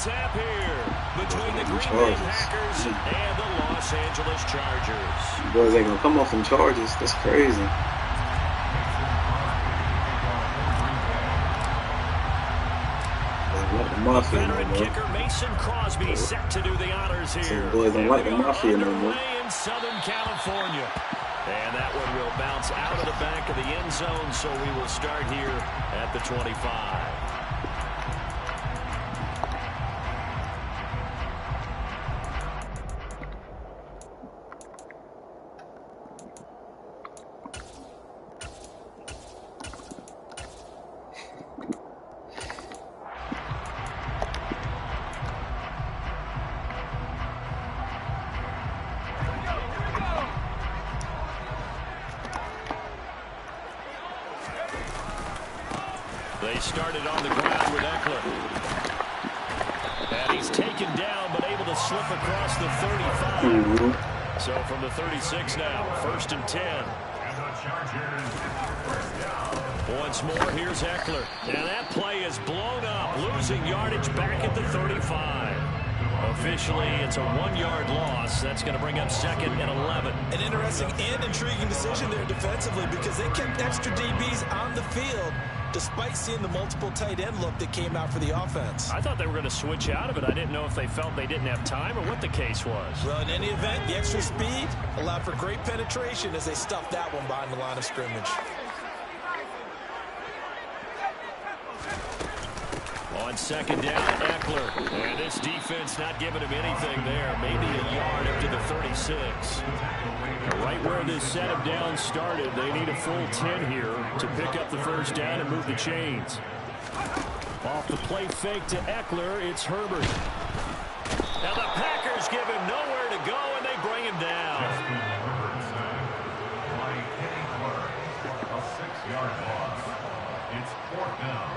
mishap here between the Green Bay Packers and the Los Angeles Chargers. Boys ain't gonna come off some charges. That's crazy. Veteran kicker Mason Crosby set to do the honors here. Some boys don't like the Mafia no more. In Southern California. And that one will bounce out of the back of the end zone, so we will start here at the 25. They started on the ground with Eckler. And he's taken down, but able to slip across the 35. So from the 36 now, 1st and 10. Once more, here's Eckler. Now that play is blown up, losing yardage back at the 35. Officially, it's a 1-yard loss. That's going to bring up 2nd and 11. An interesting and intriguing decision there defensively because they kept extra DBs on the field despite seeing the multiple tight end look that came out for the offense. I thought they were going to switch out of it. I didn't know if they felt they didn't have time or what the case was. Well, in any event, the extra speed allowed for great penetration as they stuffed that one behind the line of scrimmage. On 2nd down, Eckler. And this defense not giving him anything there. Maybe a yard up to the 36. Right where this set of downs started, they need a full 10 here to pick up the 1st down and move the chains. Off the play fake to Eckler, it's Herbert. Now the Packers give him nowhere to go, and they bring him down. A 6-yard loss. It's 4th down.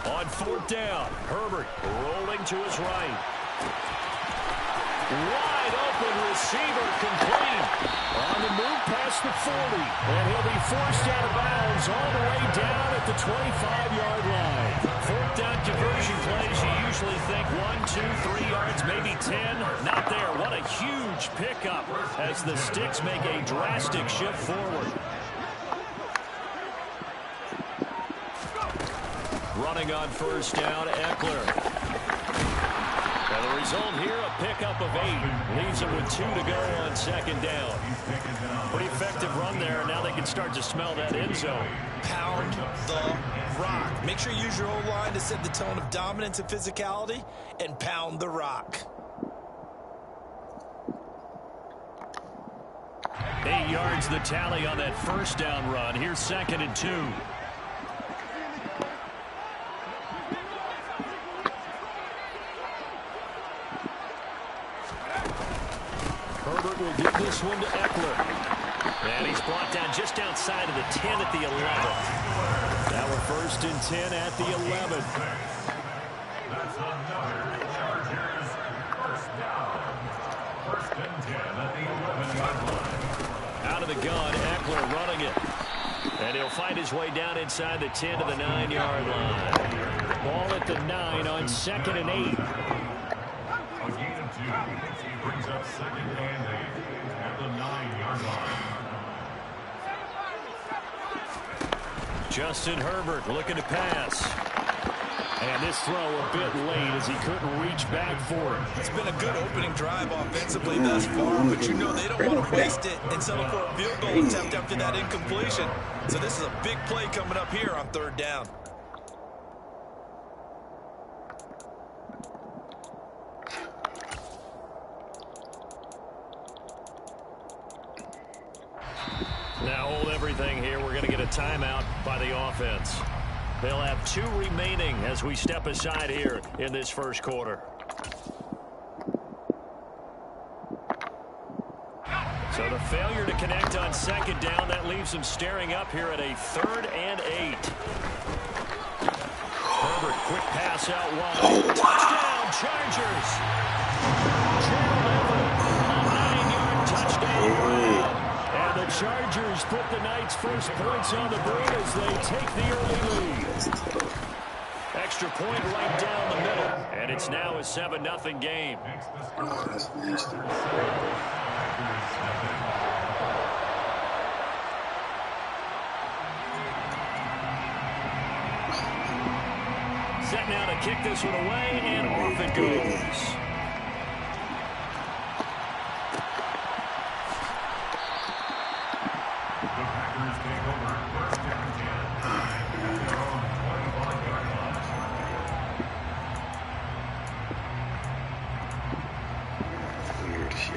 On 4th down, Herbert rolling to his right. Wide open receiver complete. On the move past the 40. And he'll be forced out of bounds all the way down at the 25-yard line. 4th down conversion plays, you usually think 1, 2, 3 yards, maybe 10. Not there. What a huge pickup as the Sticks make a drastic shift forward. Running on 1st down, Eckler. And the result here, a pickup of 8. Leaves him with 2 to go on 2nd down. Pretty effective run there, and now they can start to smell that end zone. Pound the rock. Make sure you use your O-line to set the tone of dominance and physicality, and pound the rock. 8 yards the tally on that 1st down run. Here's 2nd and 2. Herbert will give this one to Eckler. And he's brought down just outside of the 10 at the 11. Now we're 1st and 10 at the 11. That's another Chargers 1st down. 1st and 10 at the 11-yard line. Out of the gun, Eckler running it. And he'll find his way down inside the 10 to the 9-yard line. Ball at the 9 on 2nd and 8. A gain of 2. He brings up 2nd and 8 at the 9-yard line. Justin Herbert looking to pass. And this throw a bit late as he couldn't reach back for it. It's been a good opening drive offensively thus far, but you know they don't want to waste it and settle for a field goal attempt after that incompletion. So this is a big play coming up here on 3rd down. Now hold everything here. We're going to get a timeout by the offense. They'll have 2 remaining as we step aside here in this 1st quarter. So the failure to connect on 2nd down, that leaves them staring up here at a 3rd and 8. Herbert, quick pass out wide. Touchdown, Chargers! Rogers put the Knights' first points on the board as they take the early lead. Extra point right down the middle, and it's now a 7-0 game. Oh, that's nasty. Set now to kick this one away, and off it goes. Weird shit.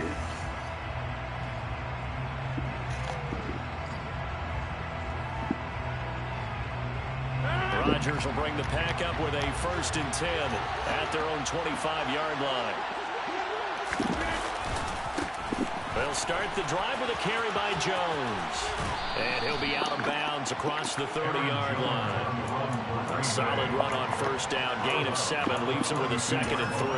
Rogers will bring the pack up with a 1st and 10 at their own 25-yard line. They'll start the drive with a carry by Jones. And he'll be out of bounds across the 30-yard line. A solid run on 1st down. Gain of 7 leaves him with a 2nd and 3.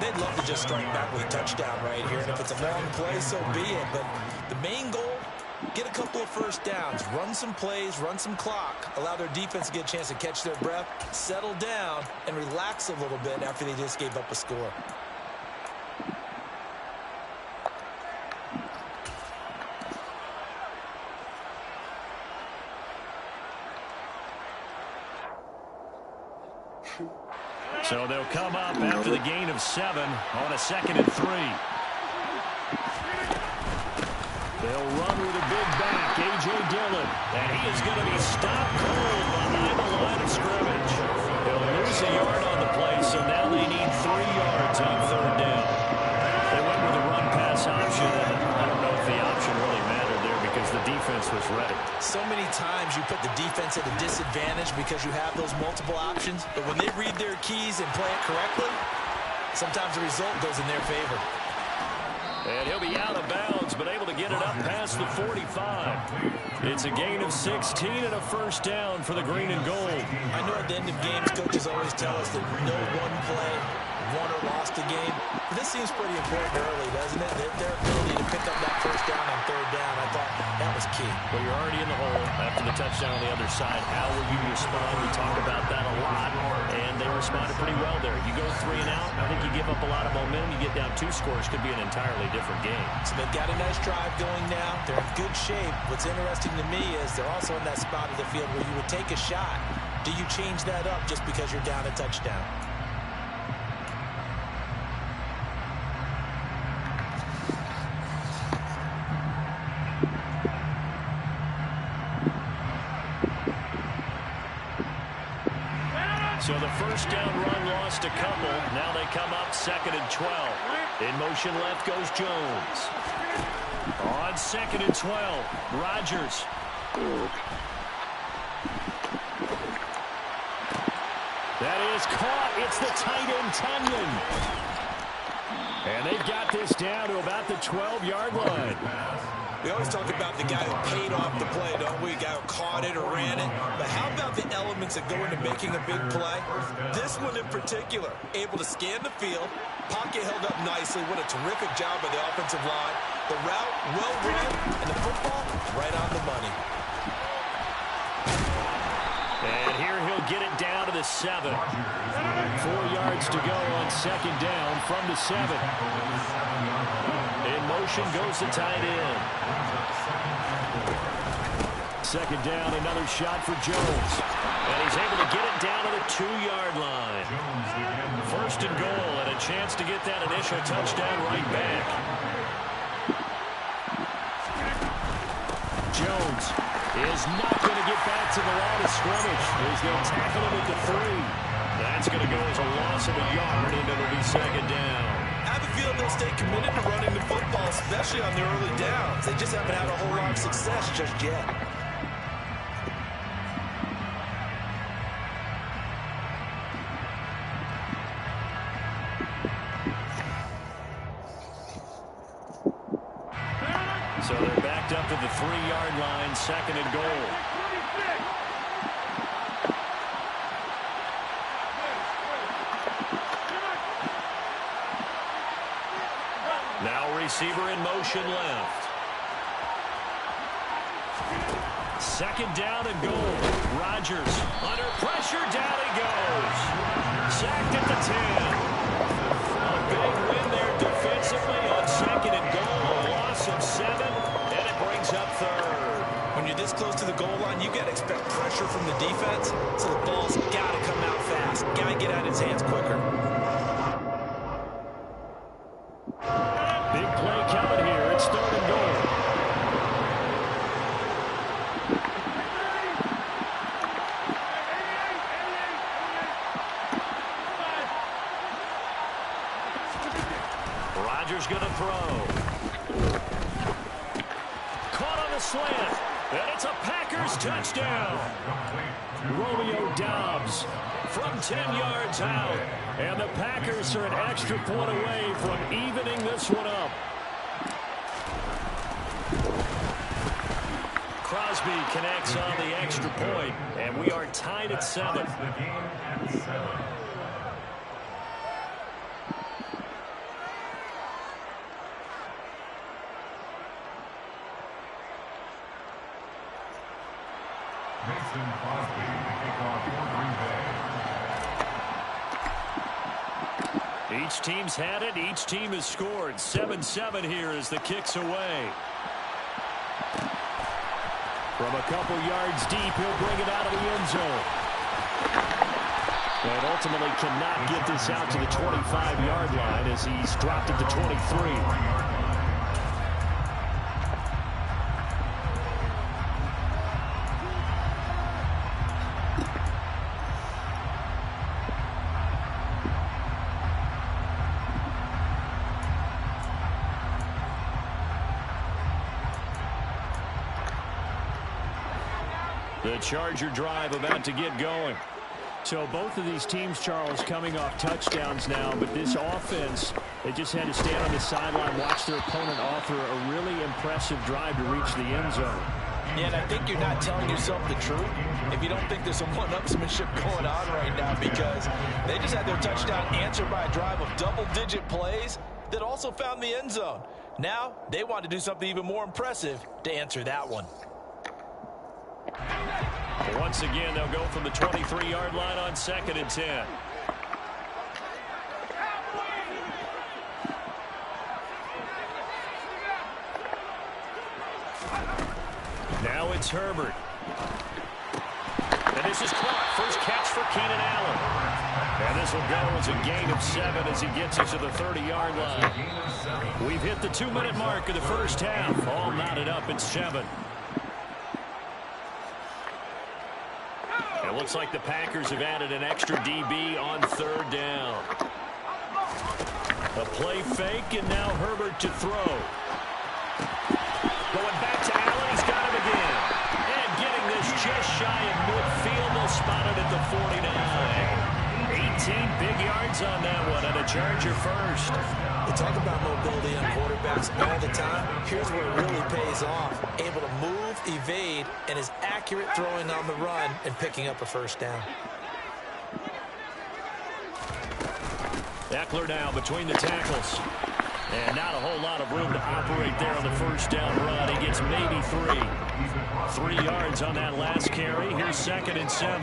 They'd love to just strike back with a touchdown right here. And if it's a long play, so be it. But the main goal, get a couple of 1st downs. Run some plays, run some clock. Allow their defense to get a chance to catch their breath, settle down, and relax a little bit after they just gave up a score. So they'll come up after the gain of 7 on a 2nd and 3. They'll run with a big back, A.J. Dillon. And he is going to be stopped cold behind the line of scrimmage. They'll lose a yard on the play, so now they need 3 yards on 3rd down. They went with a run-pass option, and I don't know if the option really mattered there because the defense was ready. So many times you put the defense at a disadvantage because you have those multiple options, but when they read their keys and play it correctly, sometimes the result goes in their favor. And he'll be out of bounds, but able to get it up past the 45. It's a gain of 16 and a 1st down for the green and gold. I know at the end of games, coaches always tell us that no one play won or lost a game. But this seems pretty important early, doesn't it? Their ability to pick up that 1st down on 3rd down, I thought that was key. Well, you're already in the hole after the touchdown on the other side. How will you respond? We talk about that a lot, and they responded pretty well there. You go 3 and out, I think you give up a lot of momentum. You get down 2 scores, could be an entirely different game. So they've got a nice drive going now. They're in good shape. What's interesting to me is they're also in that spot of the field where you would take a shot. Do you change that up just because you're down a touchdown? So the 1st down run lost a couple. Now they come up 2nd and 12. In motion left goes Jones. On 2nd and 12, Rogers. That is caught. It's the tight end, Tunyon. And they've got this down to about the 12-yard line. We always talk about the guy who paid off the play, don't we? The guy who caught it or ran it. But how about the elements that go into making a big play? This one in particular, able to scan the field, pocket held up nicely. What a terrific job by the offensive line. The route, well run, and the football, right on the money. And here he'll get it down to the 7. 4 yards to go on 2nd down from the 7. In motion goes the tight end. 2nd down, another shot for Jones. And he's able to get it down to the 2-yard line. 1st and goal, and a chance to get that initial touchdown right back. Jones is not going to get back to the line of scrimmage. He's going to tackle him at the 3. That's going to go as a loss of a yard, and it'll be 2nd down. I have a feeling they'll stay committed to running the football, especially on their early downs. They just haven't had a whole lot of success just yet. So they're backed up to the 3-yard line, 2nd and goal. Now receiver in motion left. Second down and goal. Rodgers under pressure. Down he goes. Sacked at the 10. A big win there defensively on second and goal. A loss of 7, and it brings up third. When you're this close to the goal line, you got to expect pressure from the defense, so the ball's got to come out fast. Got to get out of his hands quicker. Big play coming here. It's third and goal. Rodgers going to throw. Caught on the slant. And it's a Packers touchdown. Romeo Doubs from 10 yards out. And the Packers are an extra point away from evening this one up. Crosby connects on the extra point, and we are tied at 7. Mason Crosby to kick off for Green Bay. Each team's had it. Each team has scored. 7-7 here as the kick's away. From a couple yards deep, he'll bring it out of the end zone. And ultimately cannot get this out to the 25-yard line as he's dropped it to 23. The Charger drive about to get going. So both of these teams, Charles, coming off touchdowns now, but this offense, they just had to stand on the sideline, watch their opponent offer a really impressive drive to reach the end zone. Yeah, and I think you're not telling yourself the truth if you don't think there's some one-upsmanship going on right now, because they just had their touchdown answered by a drive of double-digit plays that also found the end zone. Now they want to do something even more impressive to answer that one. Once again, they'll go from the 23-yard line on 2nd and 10. Now it's Herbert. And this is caught. First catch for Keenan Allen. And this will go as a gain of 7 as he gets it to the 30-yard line. We've hit the 2-minute mark of the first half. All knotted up at 7. It looks like the Packers have added an extra DB on 3rd down. A play fake, and now Herbert to throw. Going back to Allen, he's got him again. And getting this just shy of midfield, they'll spot it at the 49. 18 big yards on that one, and a Charger first. We talk about mobility on quarterbacks all the time. Here's where it really pays off. Able to move, evade, and is accurate throwing on the run and picking up a first down. Eckler now between the tackles. And not a whole lot of room to operate there on the first down run. He gets maybe 3. 3 yards on that last carry. Here's 2nd and 7.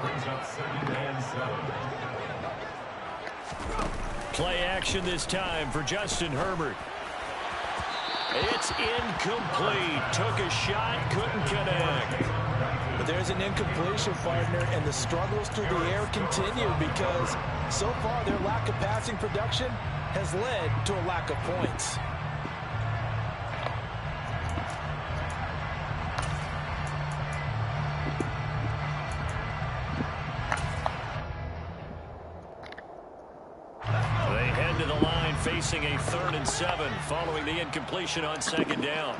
Brings up 2nd and 7. Play action this time for Justin Herbert. It's incomplete. Took a shot, couldn't connect. But there's an incompletion, partner, and the struggles through the air continue because so far their lack of passing production has led to a lack of points. Facing a 3rd and 7 following the incompletion on 2nd down.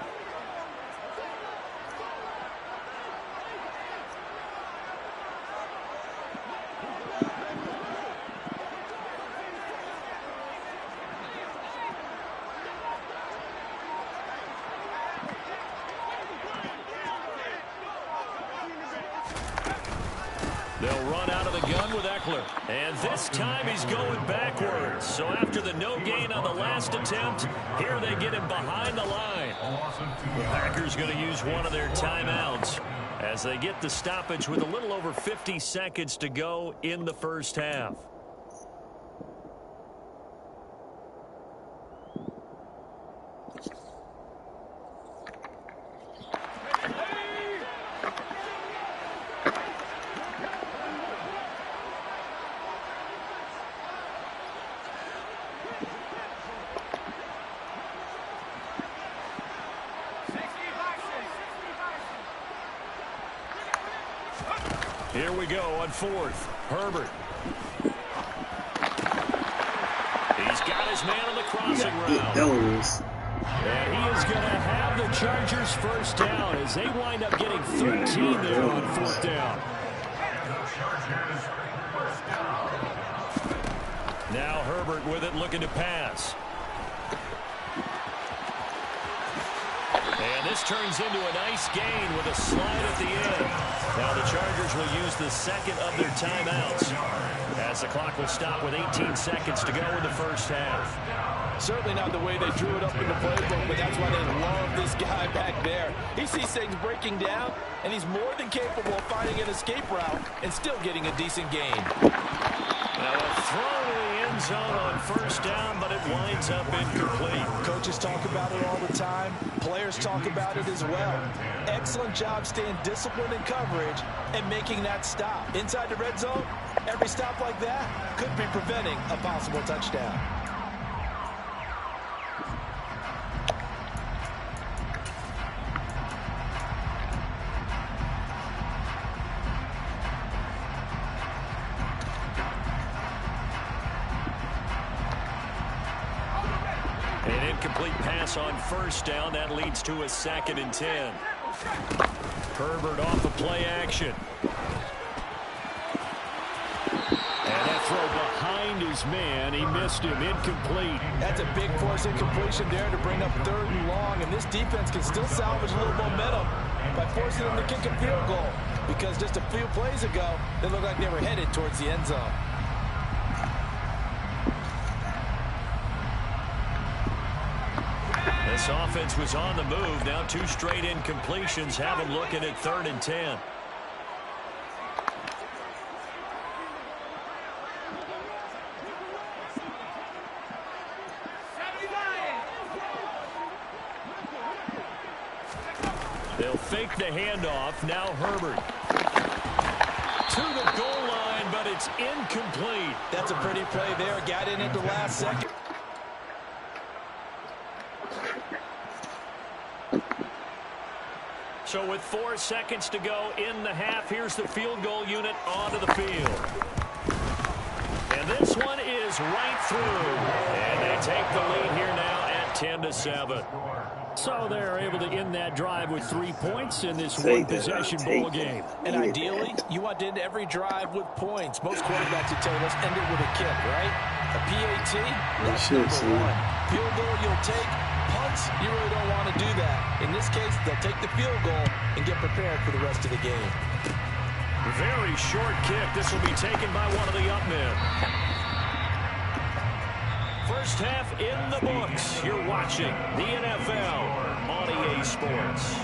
They'll run out of the the gun with Eckler. And this time he's going backwards. So after the no gain on the last attempt, here they get him behind the line. The Packers going to use one of their timeouts as they get the stoppage with a little over 50 seconds to go in the first half. Here we go on fourth. Herbert. He's got his man on the crossing route. And he is going to have the Chargers first down as they wind up getting 13 there on fourth down. Now Herbert with it, looking to pass. And this turns into a nice gain with a slide at the end. Now the Chargers will use the second of their timeouts as the clock will stop with 18 seconds to go in the first half. Certainly not the way they drew it up in the playbook, but that's why they love this guy back there. He sees things breaking down, and he's more than capable of finding an escape route and still getting a decent gain. Now a throw to the end zone on first down, but it winds up incomplete. Coaches talk about it all the time. Players talk about it as well. Excellent job staying disciplined in coverage and making that stop. Inside the red zone, every stop like that could be preventing a possible touchdown. An incomplete pass on first down. That leads to a 2nd and 10. Herbert off the play action. And that throw behind his man. He missed him. Incomplete. That's a big force incompletion there to bring up 3rd and long. And this defense can still salvage a little momentum by forcing them to kick a field goal. Because just a few plays ago, they looked like they were headed towards the end zone. This offense was on the move. Now 2 straight incompletions have them looking at 3rd and 10. They'll fake the handoff. Now Herbert to the goal line, but it's incomplete. That's a pretty play there. Got in at the last second. So with 4 seconds to go in the half, here's the field goal unit onto the field. And this one is right through. And they take the lead here now at 10-7. So they're able to end that drive with 3 points in this one-possession ball game. And ideally, you want to end every drive with points. Most quarterbacks would tell us end it with a kick, right? A PAT, that's number 1. Field goal you'll take. Punts, you really don't want to do that. In this case, they'll take the field goal and get prepared for the rest of the game. Very short kick. This will be taken by one of the up men. First half in the books. You're watching the NFL on EA Sports.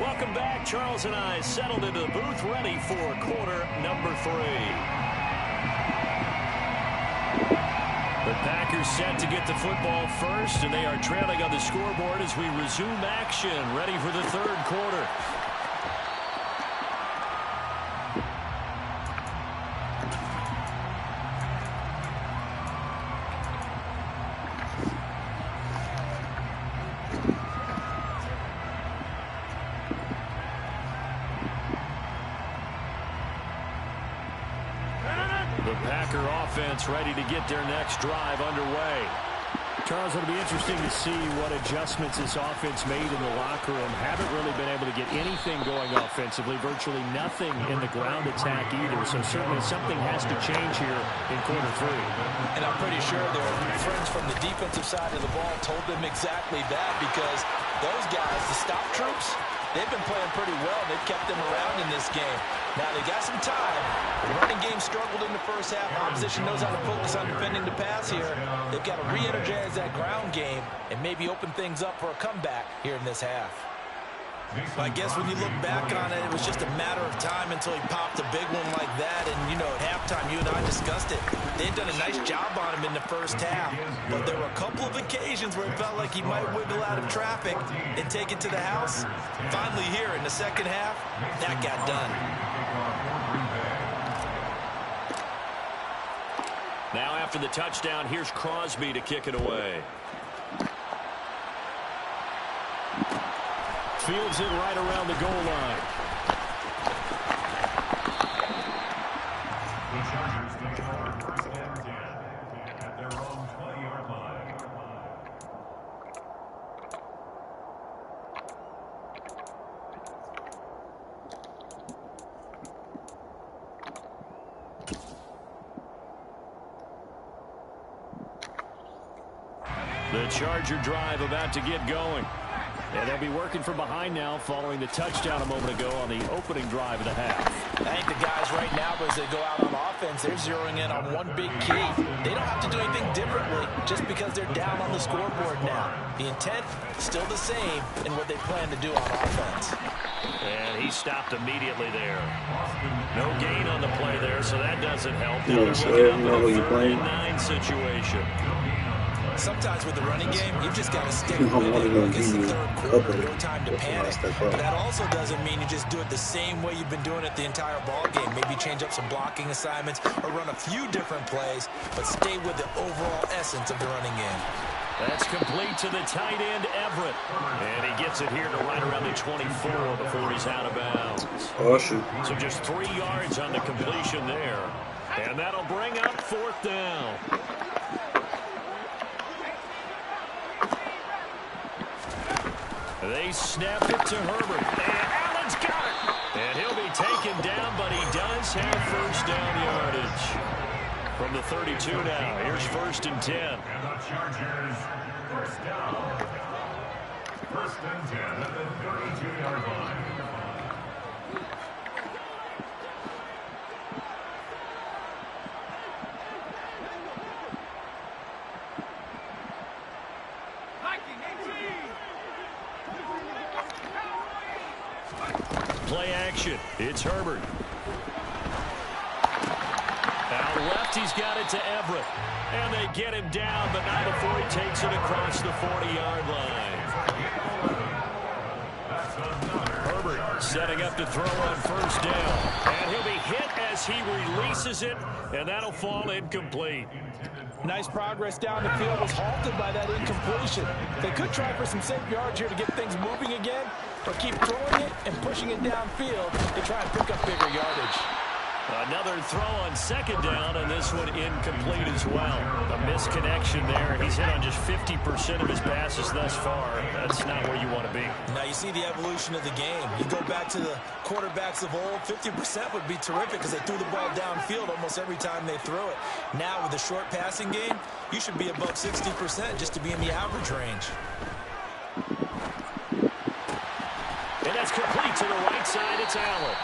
Welcome back. Charles and I settled into the booth, ready for quarter number 3. The Packers set to get the football first, and they are trailing on the scoreboard as we resume action, ready for the 3rd quarter. The Packer offense ready to get their next drive underway. Charles, it'll be interesting to see what adjustments this offense made in the locker room. Haven't really been able to get anything going offensively, virtually nothing in the ground attack either. So certainly something has to change here in quarter 3. And I'm pretty sure their friends from the defensive side of the ball told them exactly that, because those guys, the stop troops, they've been playing pretty well. They've kept them around in this game. Now, they got some time. The running game struggled in the first half. Opposition knows how to focus on defending the pass here. They've got to re-energize that ground game and maybe open things up for a comeback here in this half. I guess when you look back on it, it was just a matter of time until he popped a big one like that. And, you know, at halftime, you and I discussed it. They'd done a nice job on him in the first half. But there were a couple of occasions where it felt like he might wiggle out of traffic and take it to the house. Finally here in the second half, that got done. Now after the touchdown, here's Crosby to kick it away. Fields it right around the goal line. The Chargers take over first and 10 at their own 20-yard line. The Charger drive about to get going. And they'll be working from behind now following the touchdown a moment ago on the opening drive of the half. I think the guys right now, as they go out on offense, they're zeroing in on one big key. They don't have to do anything differently just because they're down on the scoreboard now. The intent is still the same in what they plan to do on offense. And he stopped immediately there. No gain on the play there, so that doesn't help. You know, so you know who you're playing. 9 situation. Sometimes with the running game, you've just got to stick with it because the third quarter, no time to panic. But that also doesn't mean you just do it the same way you've been doing it the entire ball game. Maybe change up some blocking assignments or run a few different plays, but stay with the overall essence of the running game. That's complete to the tight end, Everett. And he gets it here to right around the 24 before he's out of bounds. Oh, shoot. So just 3 yards on the completion there. And that'll bring up 4th down. They snap it to Herbert. And Allen's got it. And he'll be taken down, but he does have first down yardage. From the 32 now, here's 1st and 10. And the Chargers, first down. 1st and 10 at the 32-yard line. Play action. It's Herbert. Out left, he's got it to Everett. And they get him down, but not before he takes it across the 40-yard line. Herbert setting up to throw on 1st down. And he'll be hit as he releases it, and that'll fall incomplete. Nice progress down the field was halted by that incompletion. They could try for some safe yards here to get things moving again, or keep throwing it and pushing it downfield to try and pick up bigger yardage. Another throw on 2nd down, and this one incomplete as well. A misconnection there. He's hit on just 50% of his passes thus far. That's not where you want to be. Now you see the evolution of the game. You go back to the quarterbacks of old, 50% would be terrific because they threw the ball downfield almost every time they threw it. Now with the short passing game, you should be above 60% just to be in the average range. And that's complete to the right side. It's Allen.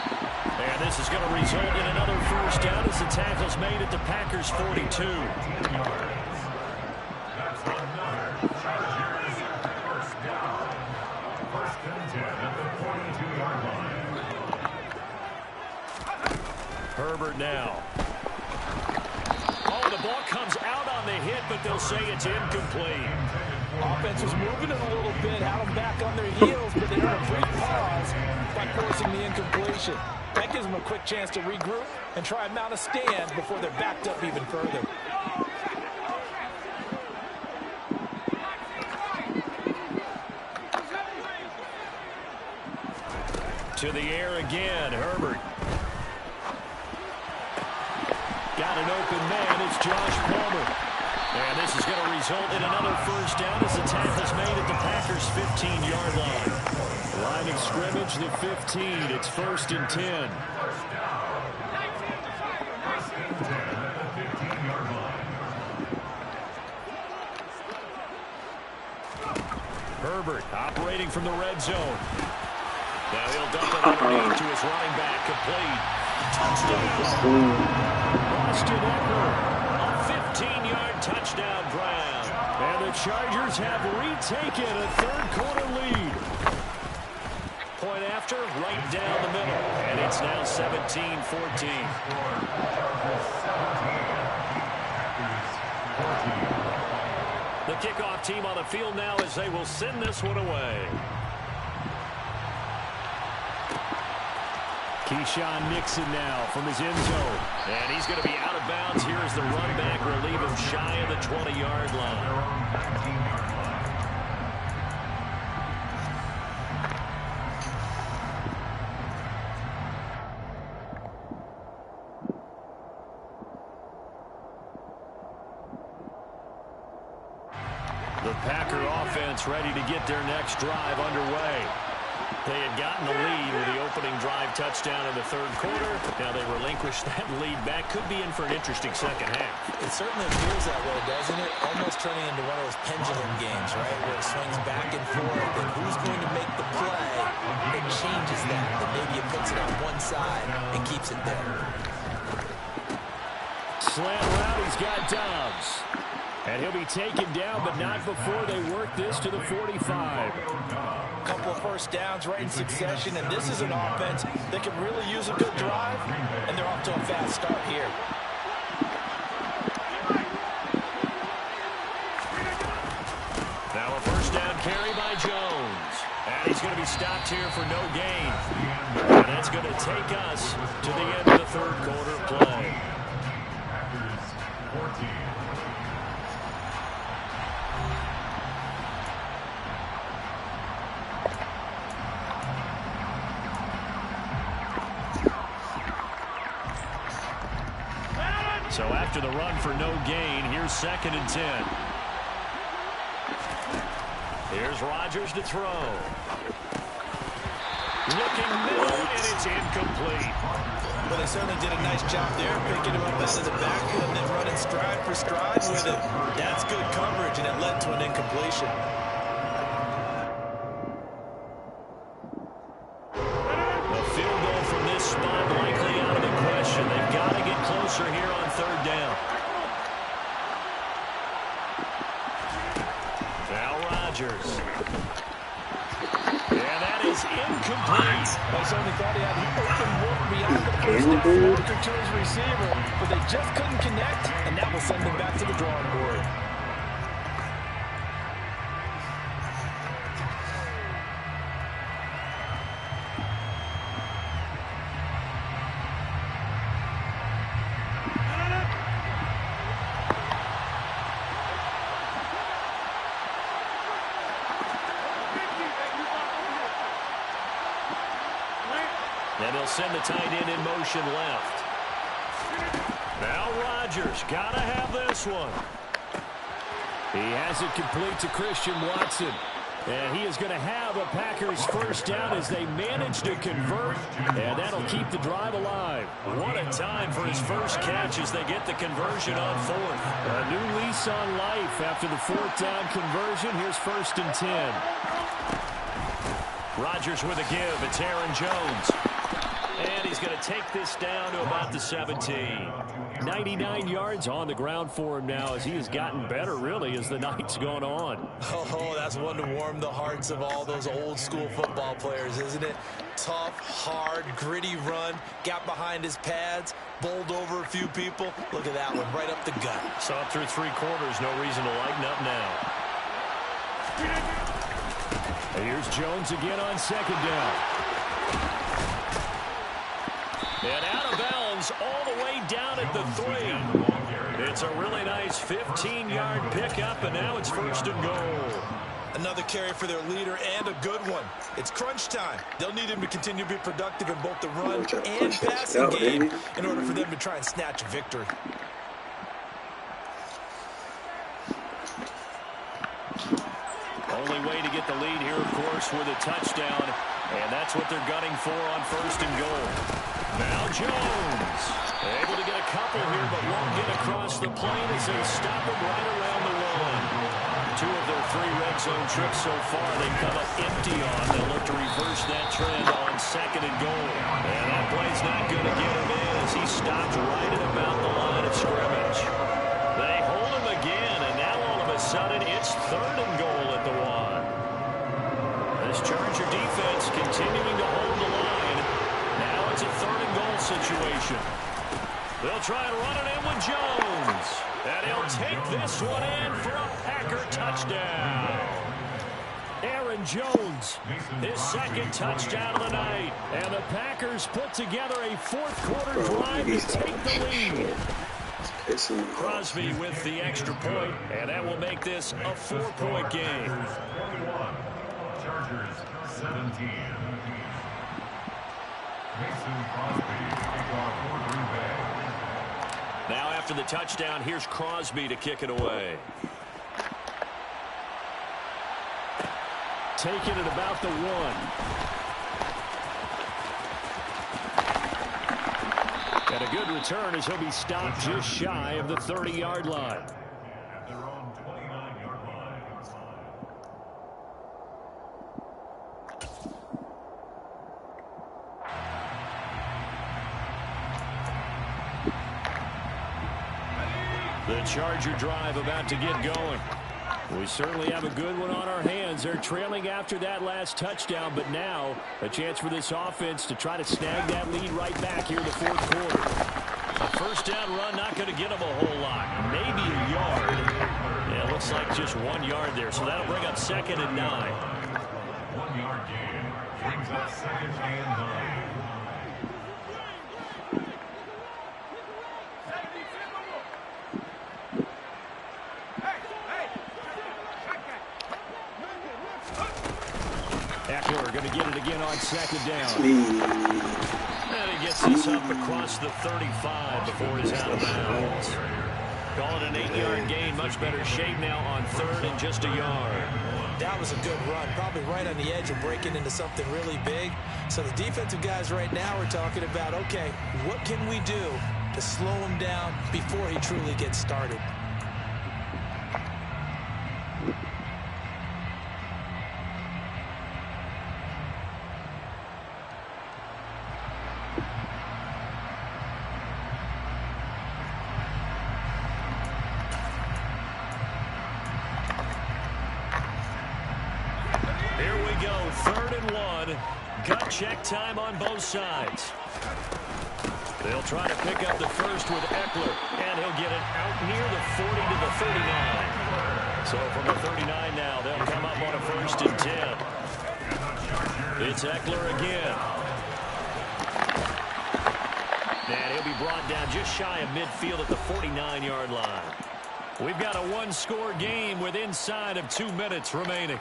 And this is going to result in another first down as the tackle's made at the Packers' 42. That's another Chargers first down. 1st and 10 at the 42-yard line. Herbert now. Oh, the ball comes out on the hit, but they'll say it's incomplete. Offense was moving it a little bit, had them back on their heels, but they had a brief pause by forcing the incompletion. That gives them a quick chance to regroup and try and mount a stand before they're backed up even further. To the air again, Herbert. Got an open man, it's Josh Palmer. And this is going to result in another first down as the tackle's made at the Packers' 15-yard line. Line of scrimmage, the 15. It's 1st and 10. Herbert operating from the red zone. Now he'll dump it underneath to his running back. Complete. Touchdown. Austin Eckler. A 15-yard touchdown grab. And the Chargers have retaken a third-quarter lead. Point after, right down the middle. And it's now 17-14. The kickoff team on the field now as they will send this one away. Keyshawn Nixon now from his end zone. And he's going to be out of bounds here as the run back will leave him shy of the 20-yard line. The Packer offense ready to get their next drive underway. They had gotten the lead with the opening drive touchdown in the third quarter. Now they relinquish that lead back. Could be in for an interesting second half. It certainly appears that way, doesn't it? Almost turning into one of those pendulum games, right? Where it swings back and forth, and who's going to make the play that changes that? That maybe it puts it on one side and keeps it there. Slant route, he's got Dobbs. And he'll be taken down, but not before they work this to the 45. Couple of first downs right in succession, and this is an offense that can really use a good drive, and they're off to a fast start here. Now a first down carry by Jones. And he's going to be stopped here for no gain. And that's going to take us to the end of the third quarter play. So after the run for no gain, here's 2nd and 10. Here's Rodgers to throw. Looking middle, and it's incomplete. Well, they certainly did a nice job there, picking him up out of the backfield and then running stride for stride with it. That's good coverage, and it led to an incompletion. A field goal from this spot likely out of the question. They've got to get closer here on third down. Now Rodgers. And that is incomplete. I certainly thought he had an open look beyond the first down to his receiver, but they just couldn't connect, and that will send them back to the drawing board. And he'll send the tight end in motion left. Now Rodgers, gotta have this one. He has it complete to Christian Watson. And he is going to have a Packers first down as they manage to convert. And that'll keep the drive alive. What a time for his first catch as they get the conversion on fourth. A new lease on life after the fourth down conversion. Here's 1st and 10. Rodgers with a give. It's Aaron Jones. And he's going to take this down to about the 17. 99 yards on the ground for him now as he has gotten better, really, as the night's gone on. Oh, that's one to warm the hearts of all those old-school football players, isn't it? Tough, hard, gritty run, got behind his pads, bowled over a few people. Look at that one, right up the gut. So up through 3 quarters, no reason to lighten up now. And here's Jones again on 2nd down. And out of bounds all the way down at the 3. It's a really nice 15-yard pickup, and now it's 1st and goal. Another carry for their leader and a good one. It's crunch time. They'll need him to continue to be productive in both the run and passing game in order for them to try and snatch a victory. Only way to get the lead here, of course, with a touchdown. And that's what they're gunning for on 1st and goal. Now Jones. Able to get a couple here, but won't get across the plane as they stop him right around the one. 2 of their 3 red zone trips so far they've come up empty on. They'll look to reverse that trend on 2nd and goal. And that play's not going to get him in as he stopped right at about the line of scrimmage. They hold him again, and now all of a sudden it's 3rd and goal at the 1. This Charger defense continuing to hold the line. Now it's a 3rd and goal situation. They'll try and run it in with Jones. And he'll take this one in for a Packer touchdown. Aaron Jones, his 2nd touchdown of the night. And the Packers put together a 4th-quarter drive to take the lead. Crosby with the extra point, and that will make this a 4-point game. Chargers 17. Mason Crosby, kickoff for Green Bay. Now after the touchdown, here's Crosby to kick it away. Taking it about the 1. And a good return as he'll be stopped just shy of the 30-yard line. At their own 29-yard line. The Charger drive about to get going. We certainly have a good one on our hands. They're trailing after that last touchdown, but now a chance for this offense to try to snag that lead right back here in the 4th quarter. A 1st down run not going to get them a whole lot. Maybe a yard. Yeah, it looks like just 1 yard there, so that'll bring up 2nd and 9. 1-yard gain brings up 2nd and 9. Eckler going to get it again on 2nd down. And he gets this up across the 35 before he's out of bounds. Call it an 8-yard gain. Much better shape now on 3rd and just a yard. That was a good run, probably right on the edge of breaking into something really big. So the defensive guys right now are talking about, okay, what can we do to slow him down before he truly gets started? Here we go, 3rd and 1. Gut check time on both sides. They'll try to pick up the first with Eckler, and he'll get it out near the 40 to the 39. So from the 39 now, they'll come up on a 1st and 10. It's Eckler again. And he'll be brought down just shy of midfield at the 49-yard line. We've got a 1-score game with inside of 2 minutes remaining.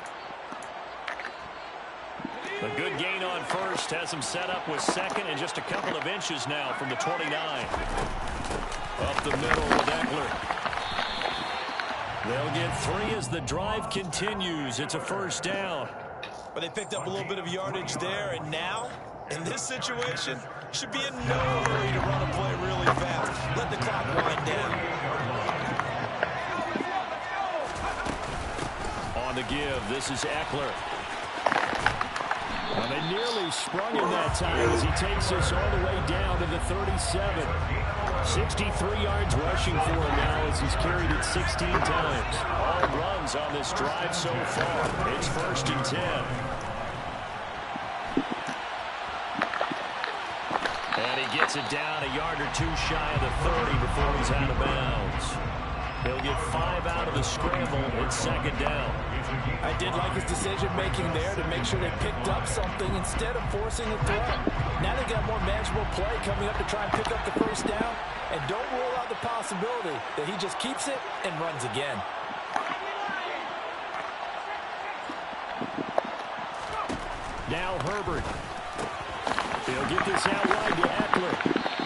A good gain on 1st has him set up with 2nd and just a couple of inches now from the 29. Up the middle with Eckler. They'll get 3 as the drive continues. It's a 1st down. But they picked up a little bit of yardage there, and now, in this situation, should be in no hurry to run a play really fast. Let the clock wind down. On the give, this is Eckler. Well, they nearly sprung him that time as he takes us all the way down to the 37. 63 yards rushing for him now as he's carried it 16 times. All runs on this drive so far. It's 1st and 10. And he gets it down a yard or 2 shy of the 30 before he's out of bounds. He'll get 5 out of the scramble. It's 2nd down. I did like his decision-making there to make sure they picked up something instead of forcing a throw. Now they got more manageable play coming up to try and pick up the 1st down. And don't rule out the possibility that he just keeps it and runs again. Now Herbert. He'll get this out wide to Eckler.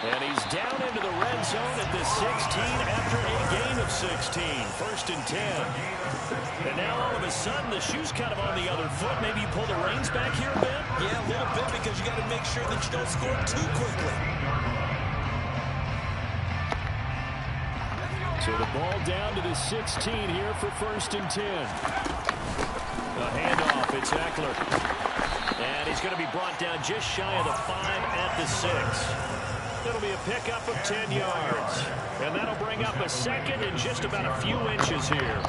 And he's down into the red zone at the 16 after a gain of 16. 1st and 10. And now all of a sudden the shoe's kind of on the other foot. Maybe you pull the reins back here a bit? Yeah, a little bit because you got to make sure that you don't score too quickly. So the ball down to the 16 here for 1st and 10. A handoff, it's Eckler. And he's going to be brought down just shy of the 5 at the 6. It'll be a pickup of 10 yards. And that'll bring up a second and just about a few inches here.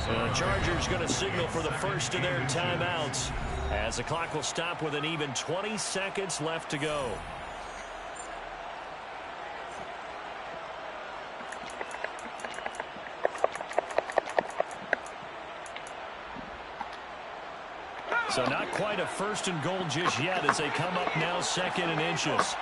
The Chargers going to signal for the first of their timeouts as the clock will stop with an even 20 seconds left to go. So not quite a 1st and goal just yet as they come up now 2nd and inches.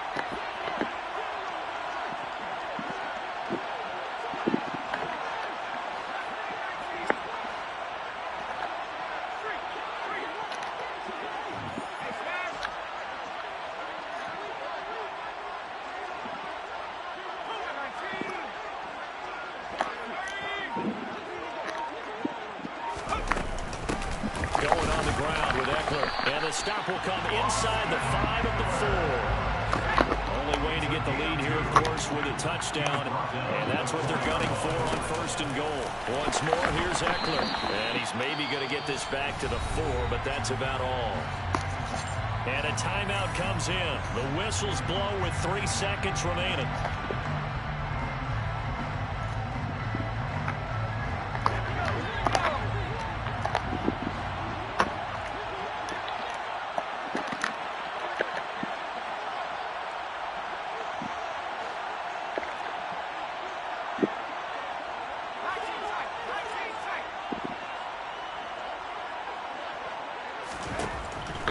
Going on the ground with Eckler. And the stop will come inside the 5 of the 4. Only way to get the lead here, of course, with a touchdown. And that's what they're gunning for on 1st and goal. Once more, here's Eckler. And he's maybe going to get this back to the 4, but that's about all. And a timeout comes in. The whistles blow with 3 seconds remaining.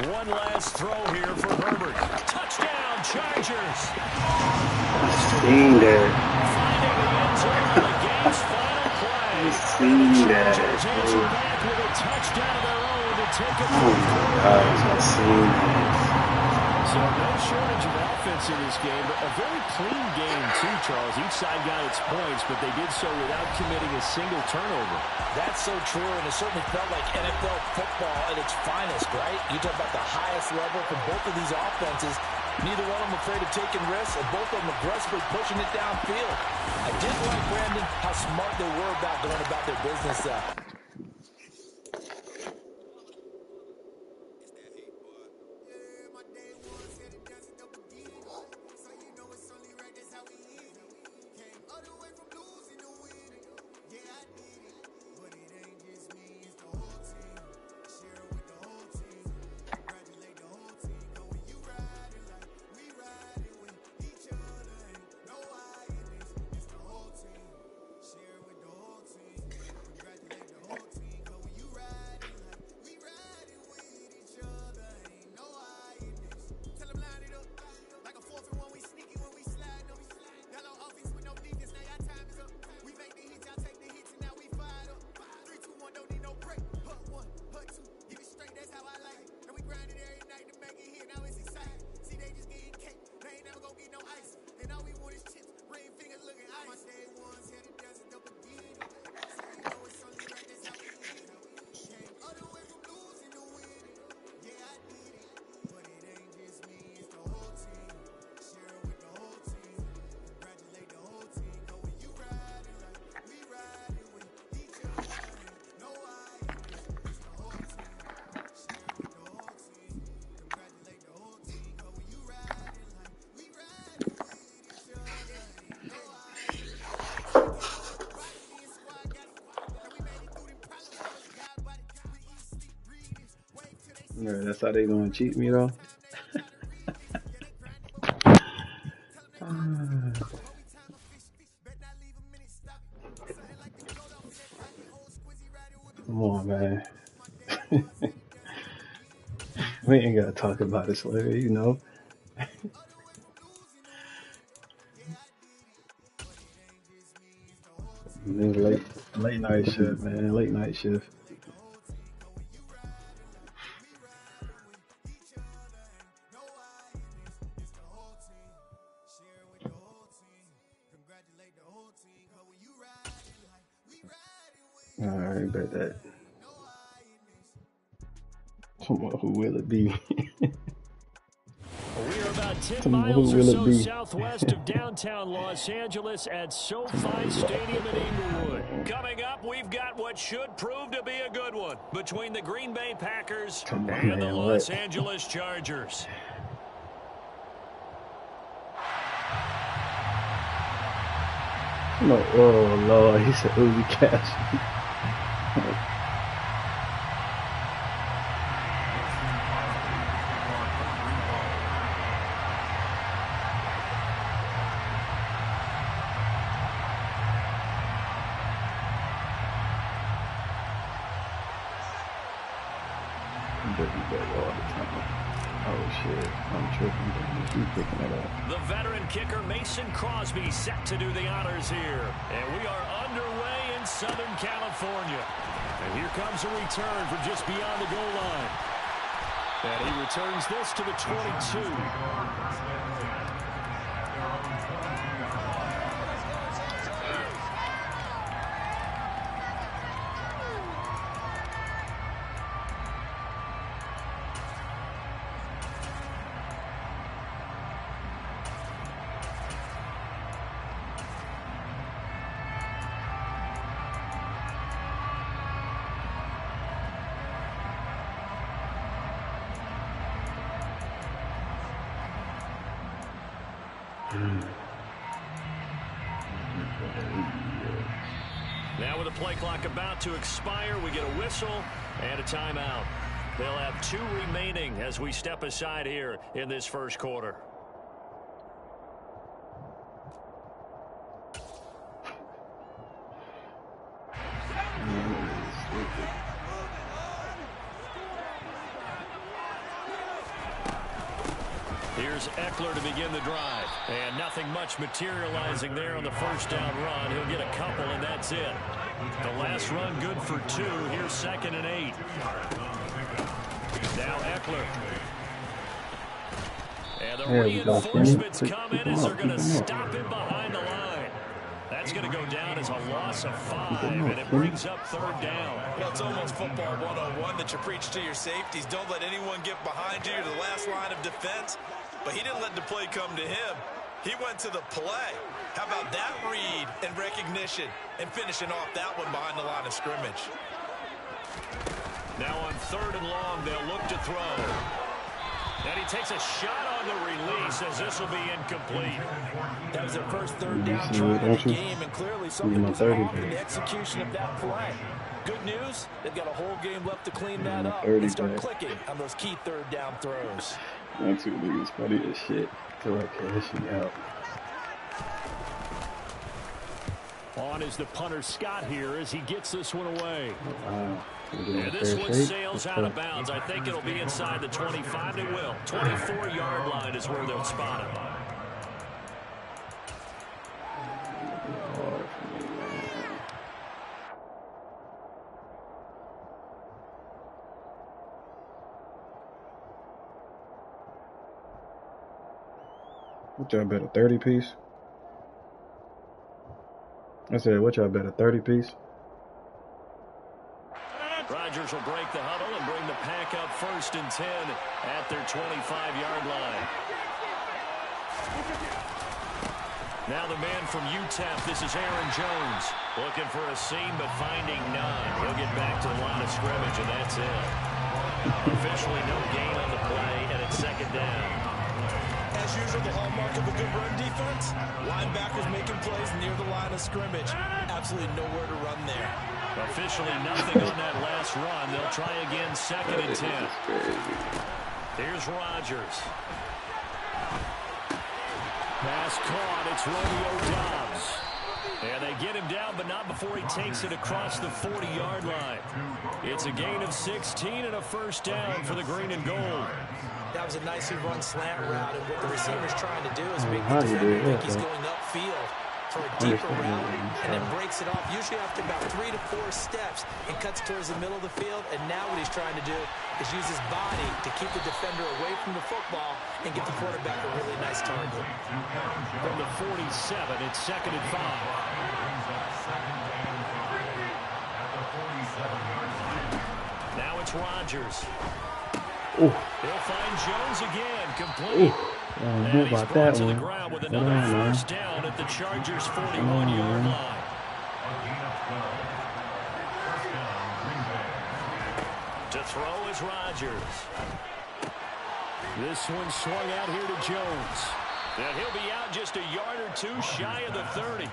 One last throw here for Herbert. Touchdown, Chargers. Seen that. Finding the end zone on the game's final play. Seen that. Chargers answer back with a touchdown of their own to take it. Oh my gosh, I've seen that. So no shortage of offense in this game, but a very clean game too, Charles. Each side got its points, but they did so without committing a single turnover. That's so true, and it certainly felt like NFL football at its finest, right? You talk about the highest level from both of these offenses. Neither one of them afraid of taking risks, and both of them aggressively pushing it downfield. I did like, Brandon, how smart they were about going about their business. Yeah, that's how they gonna cheat me though. Come on, man. We ain't gotta talk about this later, you know. Late night shift, man. Late night shift. Alright, bet that. Come on, who will it be? We are about 10 Come on, who miles or will it so be? southwest of downtown Los Angeles at SoFi Stadium in Inglewood. Coming up, we've got what should prove to be a good one between the Green Bay Packers Come on, and the man, Los what? Angeles Chargers. No, oh Lord, he said Uzi Cash. Oh shit, I'm tripping. He's picking it up. The veteran kicker Mason Crosby set to do the honors here. And we are underway in Southern California. And here comes a return from just beyond the goal line. And he returns this to the 22. Now with the play clock about to expire, we get a whistle and a timeout. They'll have 2 remaining as we step aside here in this first quarter. Here's Eckler to begin the drive. And nothing much materializing there on the first down run. He'll get a couple, and that's it. The last run good for 2. Here's 2nd and 8. Now Eckler. And the reinforcements come in as they're going to stop him behind the line. That's going to go down as a loss of 5, and it brings up 3rd down. Well, it's almost football 101 that you preach to your safeties. Don't let anyone get behind you to the last line of defense. But he didn't let the play come to him. He went to the play. How about that read and recognition and finishing off that one behind the line of scrimmage? Now on 3rd and long, they'll look to throw. And he takes a shot on the release as this will be incomplete. That was their first 3rd down try of the game, and clearly something was off in the execution of that play. Good news, they've got a whole game left to clean that up and start clicking on those key 3rd down throws. Them 2 niggas funny as shit. Feel like cashing out. On is the punter Scott here as he gets this one away. Wow. And this one sails out of bounds. I think it'll be inside the 25. It will. 24-yard line is where they'll spot him. What y'all bet, a 30 piece? I said, what y'all bet, a 30 piece? Rodgers will break the huddle and bring the pack up 1st and 10 at their 25-yard line. Now the man from UTEP, this is Aaron Jones. Looking for a seam, but finding none. He'll get back to the line of scrimmage, and that's it. Officially no gain on the play, and it's 2nd down. As usual, the hallmark of a good run defense, linebackers making plays near the line of scrimmage. Absolutely nowhere to run there. Officially nothing on that last run. They'll try again 2nd and 10. Here's Rodgers. Pass caught. It's Romeo Doubs. And they get him down, but not before he takes it across the 40-yard line. It's a gain of 16 and a 1st down for the green and gold. That was a nicely run slant route, and what the receiver's trying to do is make the defender think he's going upfield for a deeper route, and then breaks it off, usually after about 3 to 4 steps, and cuts towards the middle of the field. And now what he's trying to do is use his body to keep the defender away from the football and get the quarterback a really nice target. From the 47, it's 2nd and 5. Now it's Rodgers. Ooh. He'll find Jones again, complete. I don't know And he's about brought that to the one. ground with Hold another on, man. first down at the Chargers' Hold 41-yard on, man. line. To throw is Rodgers. This one swung out here to Jones. And he'll be out just a yard or two shy of the 30.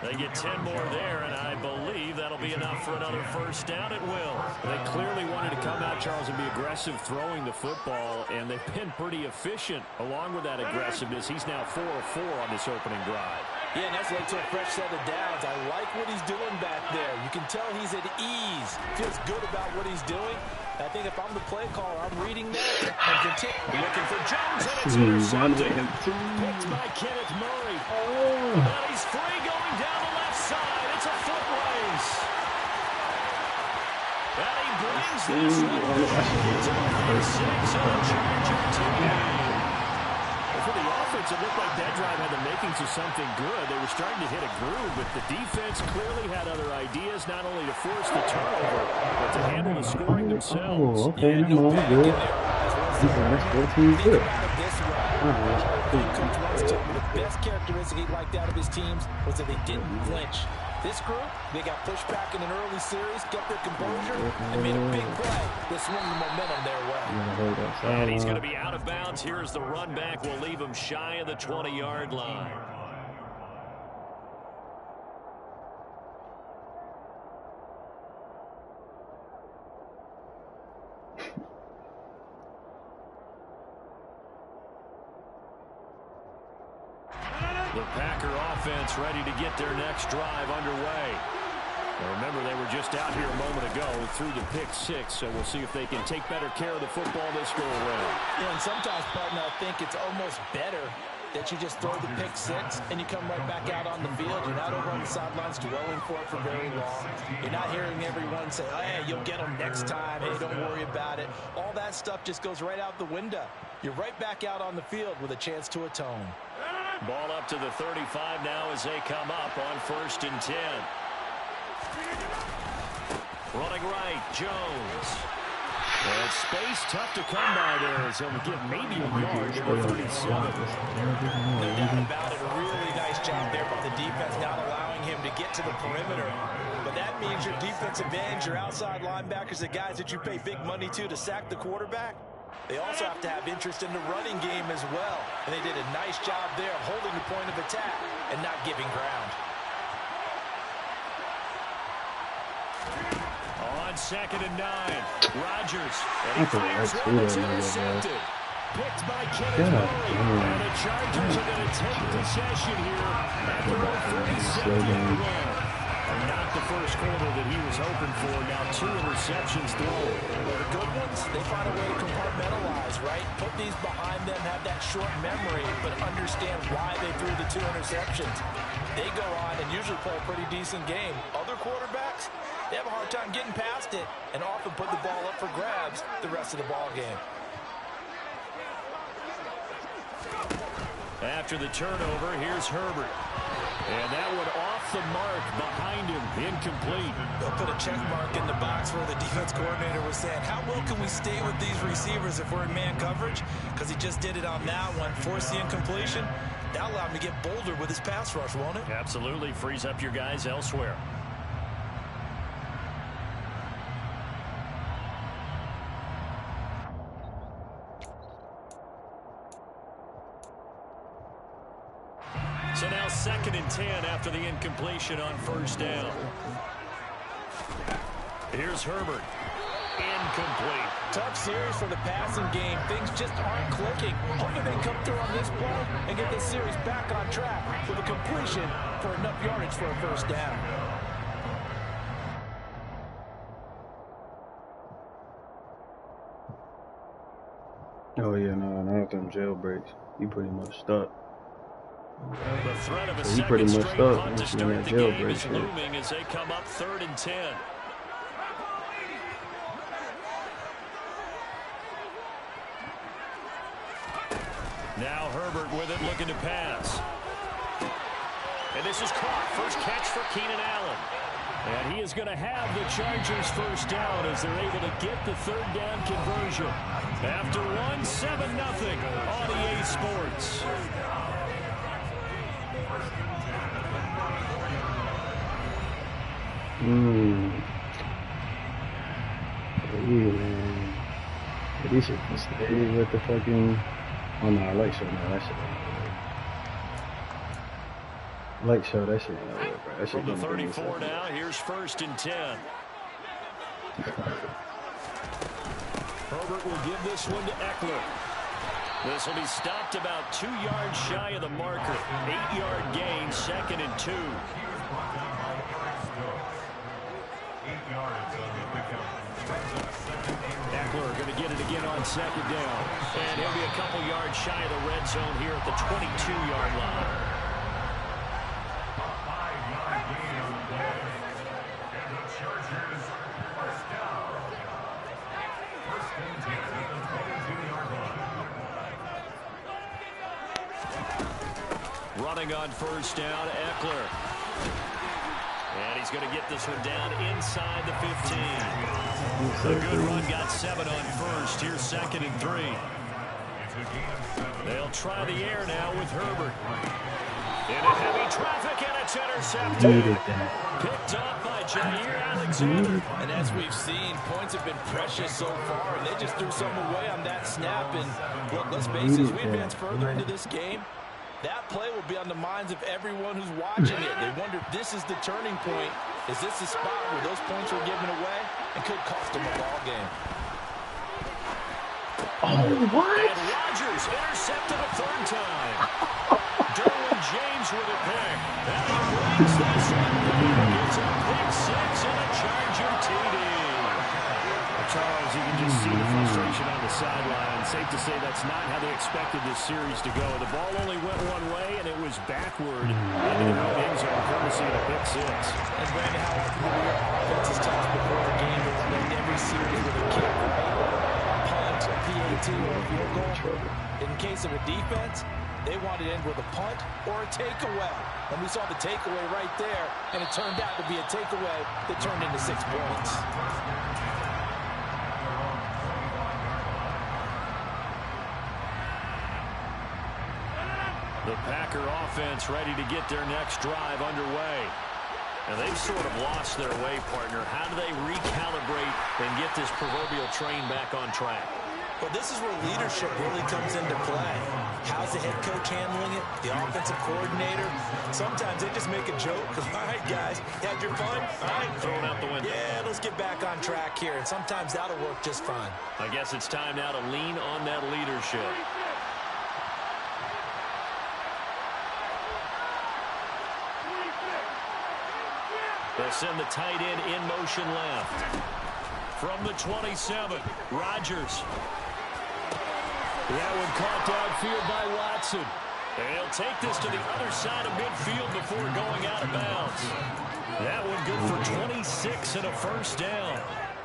They get 10 more there, and I believe that'll be enough for another first down. It will. They clearly wanted to come out, Charles, and be aggressive throwing the football, and they've been pretty efficient along with that aggressiveness. He's now 4 of 4 on this opening drive. Yeah, and that's led to a fresh set of downs. I like what he's doing back there. You can tell he's at ease. Feels good about what he's doing. I think if I'm the play caller, I'm reading that and continue. Looking for Jones, and it's intercepted. Picked by Kenneth Murray. And he's free going down the left side. It's a foot race. And he brings this one to the 6 on Charger team. For the offense, it looked like that drive had the makings of something good. They were starting to hit a groove, but the defense clearly had other ideas, not only to force the turnover, but to handle the scoring themselves. Oh, okay, I'm on good. That's 14 good. The best characteristic he liked out of his teams was that they didn't flinch. This group, they got pushed back in an early series, kept their composure, and made a big play that swung the momentum their way. And he's going to be out of bounds. Here's the run back. We'll leave him shy of the 20-yard line. The Packer offense ready to get their next drive underway. Now remember, they were just out here a moment ago through the pick 6, so we'll see if they can take better care of the football this go around. Yeah, and sometimes, partner, I think it's almost better that you just throw the pick 6 and you come right back out on the field. You're not over on the sidelines dwelling for it for very long. You're not hearing everyone say, oh, hey, you'll get them next time. Hey, don't worry about it. All that stuff just goes right out the window. You're right back out on the field with a chance to atone. Ball up to the 35 now as they come up on 1st and 10. Running right, Jones. And space tough to come by there, so we get maybe a yard to the 37. No doubt about it. A really nice job there by the defense, not allowing him to get to the perimeter. But that means your defensive ends, your outside linebackers, the guys that you pay big money to sack the quarterback, they also have to have interest in the running game as well. And they did a nice job there of holding the point of attack and not giving ground. On 2nd and 9, Rodgers. And he fires one that's intercepted. Picked by Kenneth Murray. And the Chargers are going to take possession here after a 37-yard run. And not the first quarter that he was hoping for. Now 2 interceptions thrown. Well, the good ones, they find a way to compartmentalize, right? Put these behind them, have that short memory, but understand why they threw the 2 interceptions. They go on and usually play a pretty decent game. Other quarterbacks, they have a hard time getting past it and often put the ball up for grabs the rest of the ball game. After the turnover, here's Herbert. And that one off the mark behind him, incomplete. They'll put a check mark in the box where the defense coordinator was saying, how well can we stay with these receivers if we're in man coverage? Because he just did it on that one, forced the incompletion. That'll allow him to get bolder with his pass rush, won't it? Absolutely, frees up your guys elsewhere. So now 2nd and 10 after the incompletion on 1st down. Here's Herbert. Incomplete. Tough series for the passing game. Things just aren't clicking. Hopefully they come through on this play and get this series back on track with a completion for enough yardage for a 1st down. Oh, yeah, no, not them jailbreaks. You pretty much stuck. The threat of a So you pretty second much straight stuck punt to once you in start that the game jailbreak is shit. looming as they come up 3rd and 10. Now Herbert with it, looking to pass. And this is caught. First catch for Keenan Allen. And he is going to have the Chargers first down as they're able to get the third down conversion. After 7-0 on EA Sports. Yeah, man. They should stay with the fucking... Oh, no, I like show. No, that shit. Like show, that shit ain't over, bro. That shit From the 34 now, here's 1st and 10. Herbert will give this one to Eckler. This will be stopped about 2 yards shy of the marker. 8-yard gain, 2nd and 2. Eckler going to get it again on 2nd down. And he'll be a couple yards shy of the red zone here at the 22-yard line. Running on 1st down, Eckler. And he's going to get this one down inside the 15. A good run, got 7 on 1st. Here's 2nd and 3. They'll try the air now with Herbert. Into heavy traffic, and it's intercepted. Picked up by Jair Alexander. And as we've seen, points have been precious so far, and they just threw some away on that snap. And look, let's face it, as we advance further into this game, that play will be on the minds of everyone who's watching it. They wonder if this is the turning point. Is this the spot where those points were given away and could cost them a ball game? Oh, what? And Rodgers intercepted a 3rd time. Derwin James with a pick. And he brings this one down. It's a pick 6 and a Charger TD. Charles, you can just see the frustration on the sideline. Safe to say that's not how they expected this series to go. The ball only went one way, and it was backward into the end zone, courtesy of a pick 6. And Brandon, how often do your offenses talk before the game to end every series with a kick, right? Punt, a PAT, or a field goal. In case of a defense, they wanted to end with a punt or a takeaway. And we saw the takeaway right there, and it turned out to be a takeaway that turned into 6 points. The Packer offense ready to get their next drive underway. And they've sort of lost their way, partner. How do they recalibrate and get this proverbial train back on track? Well, this is where leadership really comes into play. How's the head coach handling it? The offensive coordinator? Sometimes they just make a joke. All right, guys, had your fun? All right. Throw it out the window. Yeah, let's get back on track here. And sometimes that'll work just fine. I guess it's time now to lean on that leadership. They'll send the tight end in motion left. From the 27, Rodgers. That one caught downfield by Watson. And he'll take this to the other side of midfield before going out of bounds. That one good for 26 and a 1st down.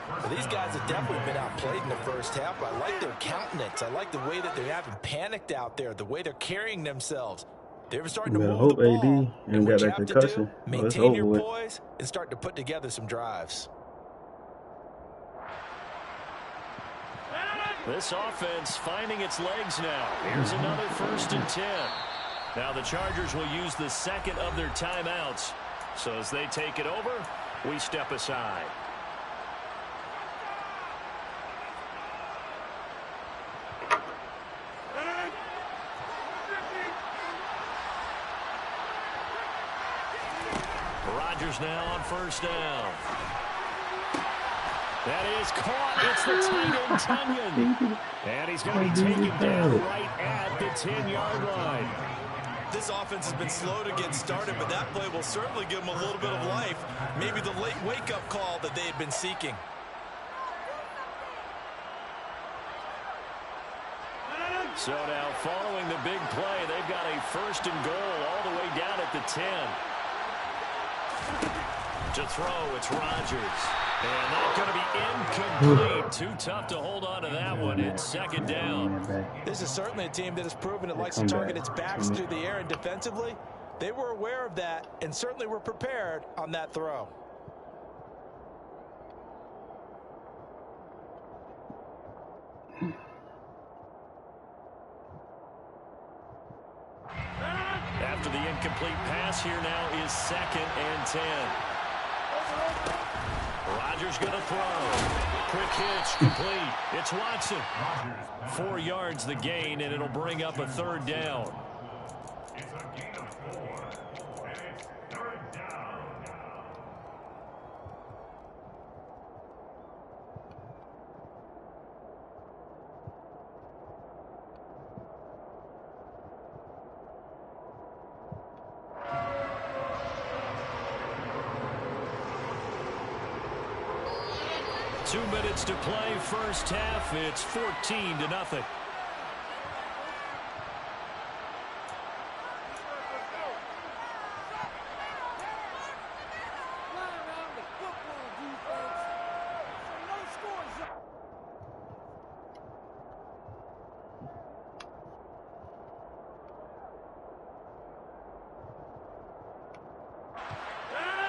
Well, these guys have definitely been outplayed in the first half. I like their countenance. I like the way that they haven't panicked out there, the way they're carrying themselves. They're starting to move the ball. And what you have to do, maintain your poise and start to put together some drives. This offense finding its legs now. Here's another 1st and 10. Now the Chargers will use the 2nd of their timeouts. So as they take it over, we step aside. Rodgers now on 1st down. That is caught. It's the tight end, Tunyon. And he's going to be taken down right at the 10-yard line. This offense has been slow to get started, but that play will certainly give them a little bit of life. Maybe the late wake-up call that they had been seeking. So now following the big play, they've got a 1st and goal all the way down at the 10. To throw, it's Rodgers. And that's going to be incomplete. Too tough to hold on to that one. It's 2nd down. This is certainly a team that has proven it likes to target its backs through the air and defensively. They were aware of that and certainly were prepared on that throw. After the incomplete pass, here now is 2nd and 10. Rodgers going to throw. Quick hitch, complete. It's Watson. 4 yards the gain, and it'll bring up a 3rd down. It's a gain of 4, and it's 3rd down. Two minutes to play, first half. It's 14-0.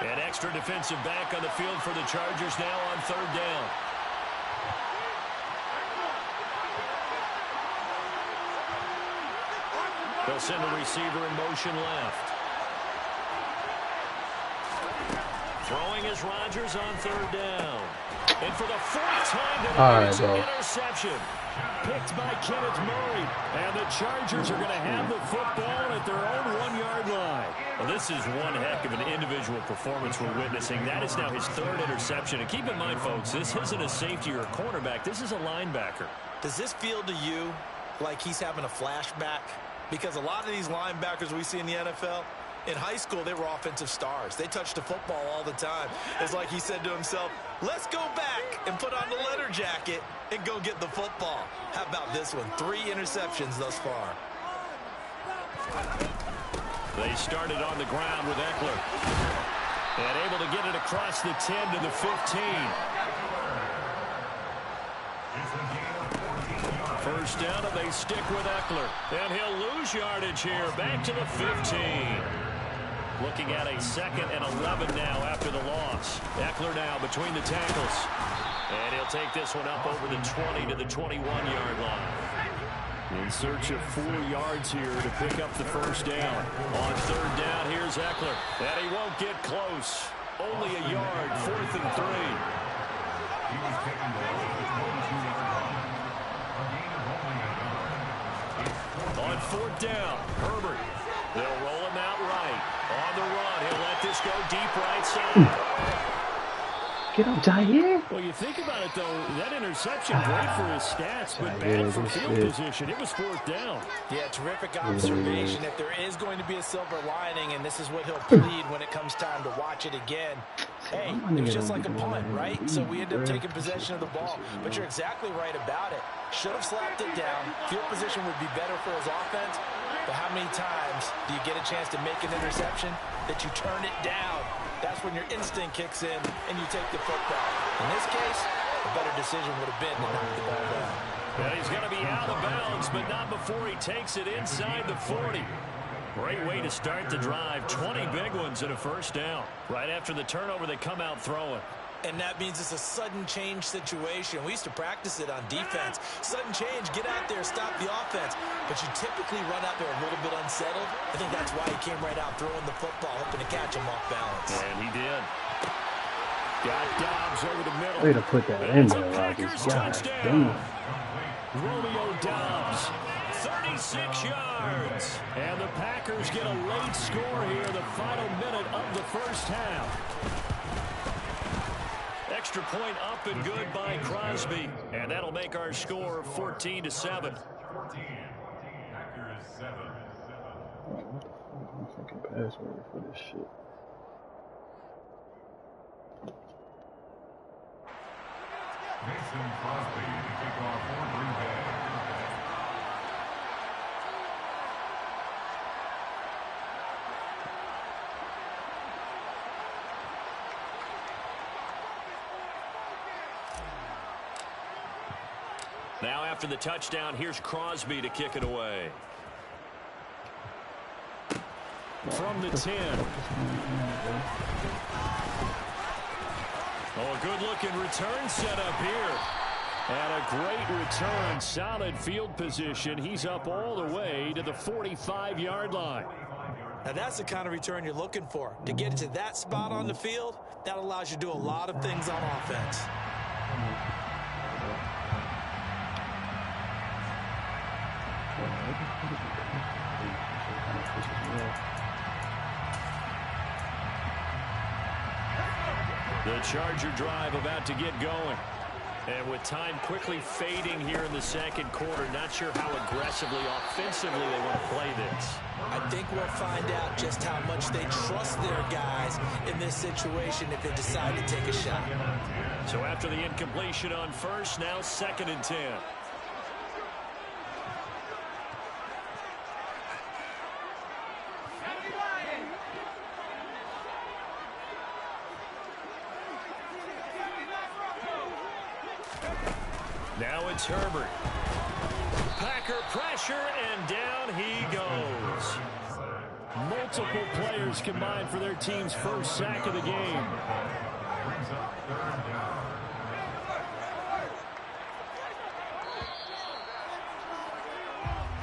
An extra defensive back on the field for the Chargers now on 3rd down. They'll send a receiver in motion left. Throwing is Rodgers on 3rd down. And for the 4th time tonight, it's an interception. Picked by Kenneth Murray. And the Chargers are going to have the football at their own 1-yard line. Well, this is one heck of an individual performance we're witnessing. That is now his 3rd interception. And keep in mind, folks, this isn't a safety or a cornerback. This is a linebacker. Does this feel to you like he's having a flashback? Because a lot of these linebackers we see in the NFL, in high school, they were offensive stars. They touched the football all the time. It's like he said to himself, let's go back and put on the leather jacket and go get the football. How about this one? 3 interceptions thus far. They started on the ground with Eckler. And able to get it across the 10 to the 15. First down, and they stick with Eckler. And he'll lose yardage here. Back to the 15. Looking at a 2nd and 11 now after the loss. Eckler now between the tackles. And he'll take this one up over the 20 to the 21-yard line. In search of 4 yards here to pick up the first down. On 3rd down, here's Eckler. And he won't get close. Only a yard, 4th and 3. He was taken below the 22-yard line. On 4th down, Herbert. They'll roll him out right. On the run, he'll let this go deep right side. Get up, Jair. Well, you think about it, though, that interception, great for his stats, but bad for field position. It was 4th down. Yeah, terrific observation. If there is going to be a silver lining, and this is what he'll plead when it comes time to watch it again, hey, it was just like a punt, right? So we end up taking possession of the ball. But you're exactly right about it. Should have slapped it down. Field position would be better for his offense. But how many times do you get a chance to make an interception that you turn it down? That's when your instinct kicks in and you take the football. In this case, a better decision would have been to knock the ball down. And he's going to be out of bounds, but not before he takes it inside the 40. Great way to start the drive. 20 big ones and a first down. Right after the turnover, they come out throwing. And that means it's a sudden change situation. We used to practice it on defense. Sudden change, get out there, stop the offense. But you typically run out there a little bit unsettled. I think that's why he came right out throwing the football, hoping to catch him off balance. And he did. Got Dobbs over the middle. Way to put that in there, Rodgers. God damn. Romeo Dobbs, 36 yards. And the Packers get a late score here, the final minute of the first half. Extra point up and good by Crosby. And that'll make our score 14-7. 14. Packers 7. Fucking password for this shit. Mason Crosby to kick off for Green Bay. Now after the touchdown, here's Crosby to kick it away. from the 10. Oh, a good-looking return set up here. And a great return, solid field position. He's up all the way to the 45-yard line. Now, that's the kind of return you're looking for. To get to that spot on the field, that allows you to do a lot of things on offense. The Charger drive about to get going. And with time quickly fading here in the second quarter, not sure how aggressively, offensively they want to play this. I think we'll find out just how much they trust their guys in this situation if they decide to take a shot. So after the incompletion on first, now 2nd and 10. Now it's Herbert. Packer pressure, and down he goes. Multiple players combined for their team's first sack of the game.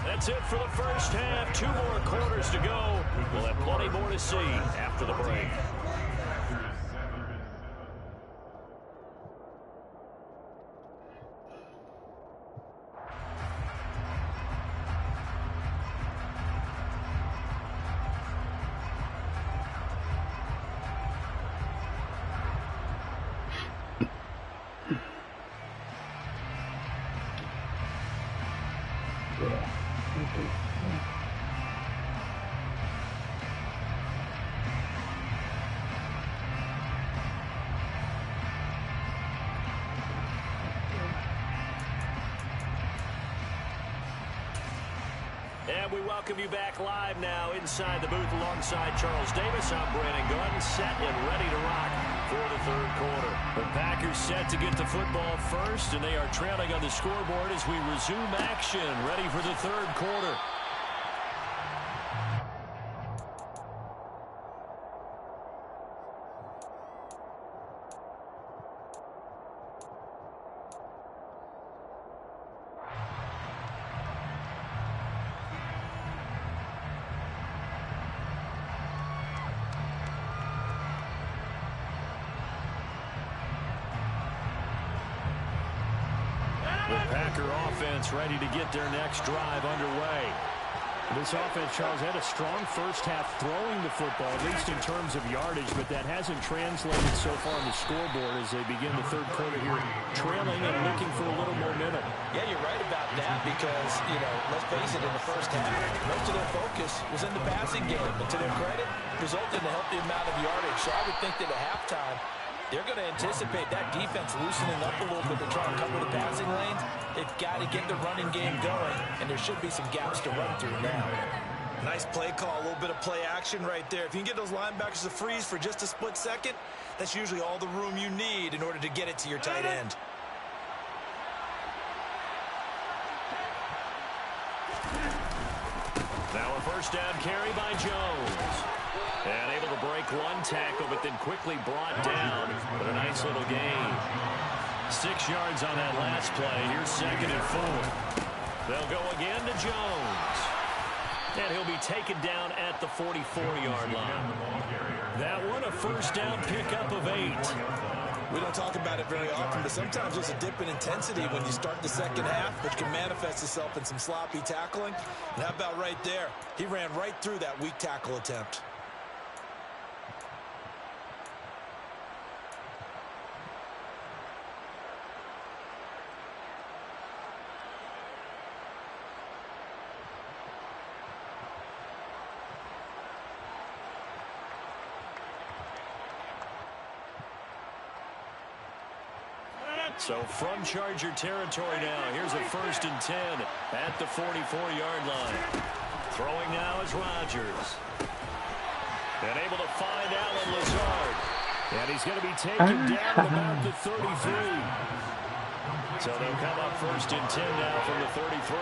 That's it for the first half. 2 more quarters to go. We'll have plenty more to see after the break. And we welcome you back live now inside the booth alongside Charles Davis. I'm Brandon Gunn, set and ready to rock for the third quarter. The Packers set to get the football first, and they are trailing on the scoreboard as we resume action, ready for the third quarter. The Packer offense ready to get their next drive underway. This offense, Charles, had a strong first half throwing the football, at least in terms of yardage, but that hasn't translated so far on the scoreboard as they begin the third quarter here, trailing and looking for a little momentum. Yeah, you're right about that because, let's face it, in the first half, most of their focus was in the passing game. But to their credit, resulted in a healthy amount of yardage. So I would think that at halftime, they're going to anticipate that defense loosening up a little bit to try and cover the passing lanes. They've got to get the running game going, and there should be some gaps to run through now. Nice play call, a little bit of play action right there. If you can get those linebackers to freeze for just a split second, that's usually all the room you need in order to get it to your tight end. Now a first down carry by Jones. And able to break one tackle, but then quickly brought down with a nice little gain. 6 yards on that last play. Here's 2nd and 4. They'll go again to Jones. And he'll be taken down at the 44-yard line. That one, a first down pickup of 8. We don't talk about it very often, but sometimes there's a dip in intensity when you start the second half, which can manifest itself in some sloppy tackling. And how about right there? He ran right through that weak tackle attempt. So from Charger territory now, here's a 1st and 10 at the 44-yard line. Throwing now is Rodgers. And able to find Allen Lazard. And he's going to be taken down at about the 33. So they'll come up 1st and 10 now from the 33.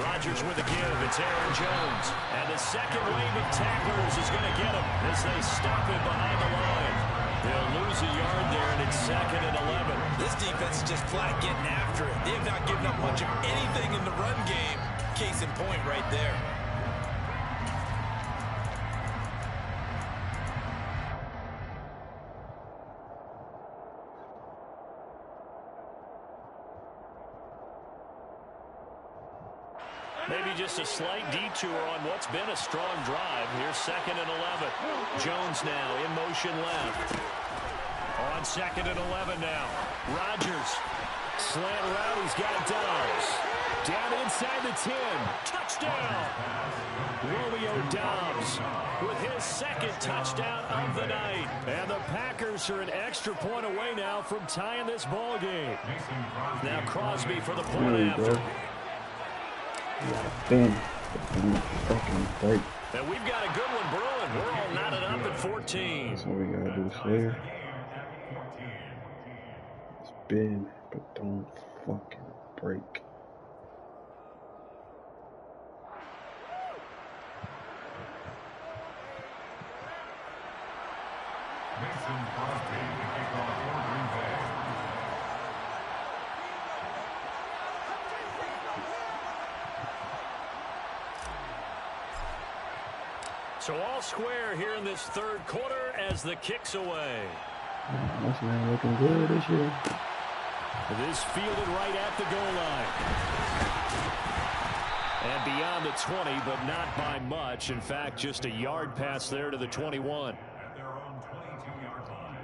Rodgers with the give. It's Aaron Jones. And the second wave of tacklers is going to get him as they stop him behind the line. They'll lose a yard there, and it's 2nd and 11. This defense is just flat getting after it. They have not given up much of anything in the run game. Case in point right there. Maybe just a slight detour on what's been a strong drive. Here's 2nd and 11. Jones now in motion left. On 2nd and 11 now. Rodgers. Slant route. He's got Dobbs. Down inside the 10. Touchdown. Romeo Dobbs with his 2nd touchdown of the night. And the Packers are an extra point away now from tying this ball game. Now Crosby for the point after. Fucking break. And we've got a good one brewing. We're all knotted up at 14. That's what we gotta do fair. It's big, but don't fucking break. Mason Crosby to kick off for Green Bay. So all square here in this 3rd quarter as the kick's away. This man looking good this year. This fielded right at the goal line. And beyond the 20, but not by much. In fact, just a yard pass there to the 21. At their own 22-yard line.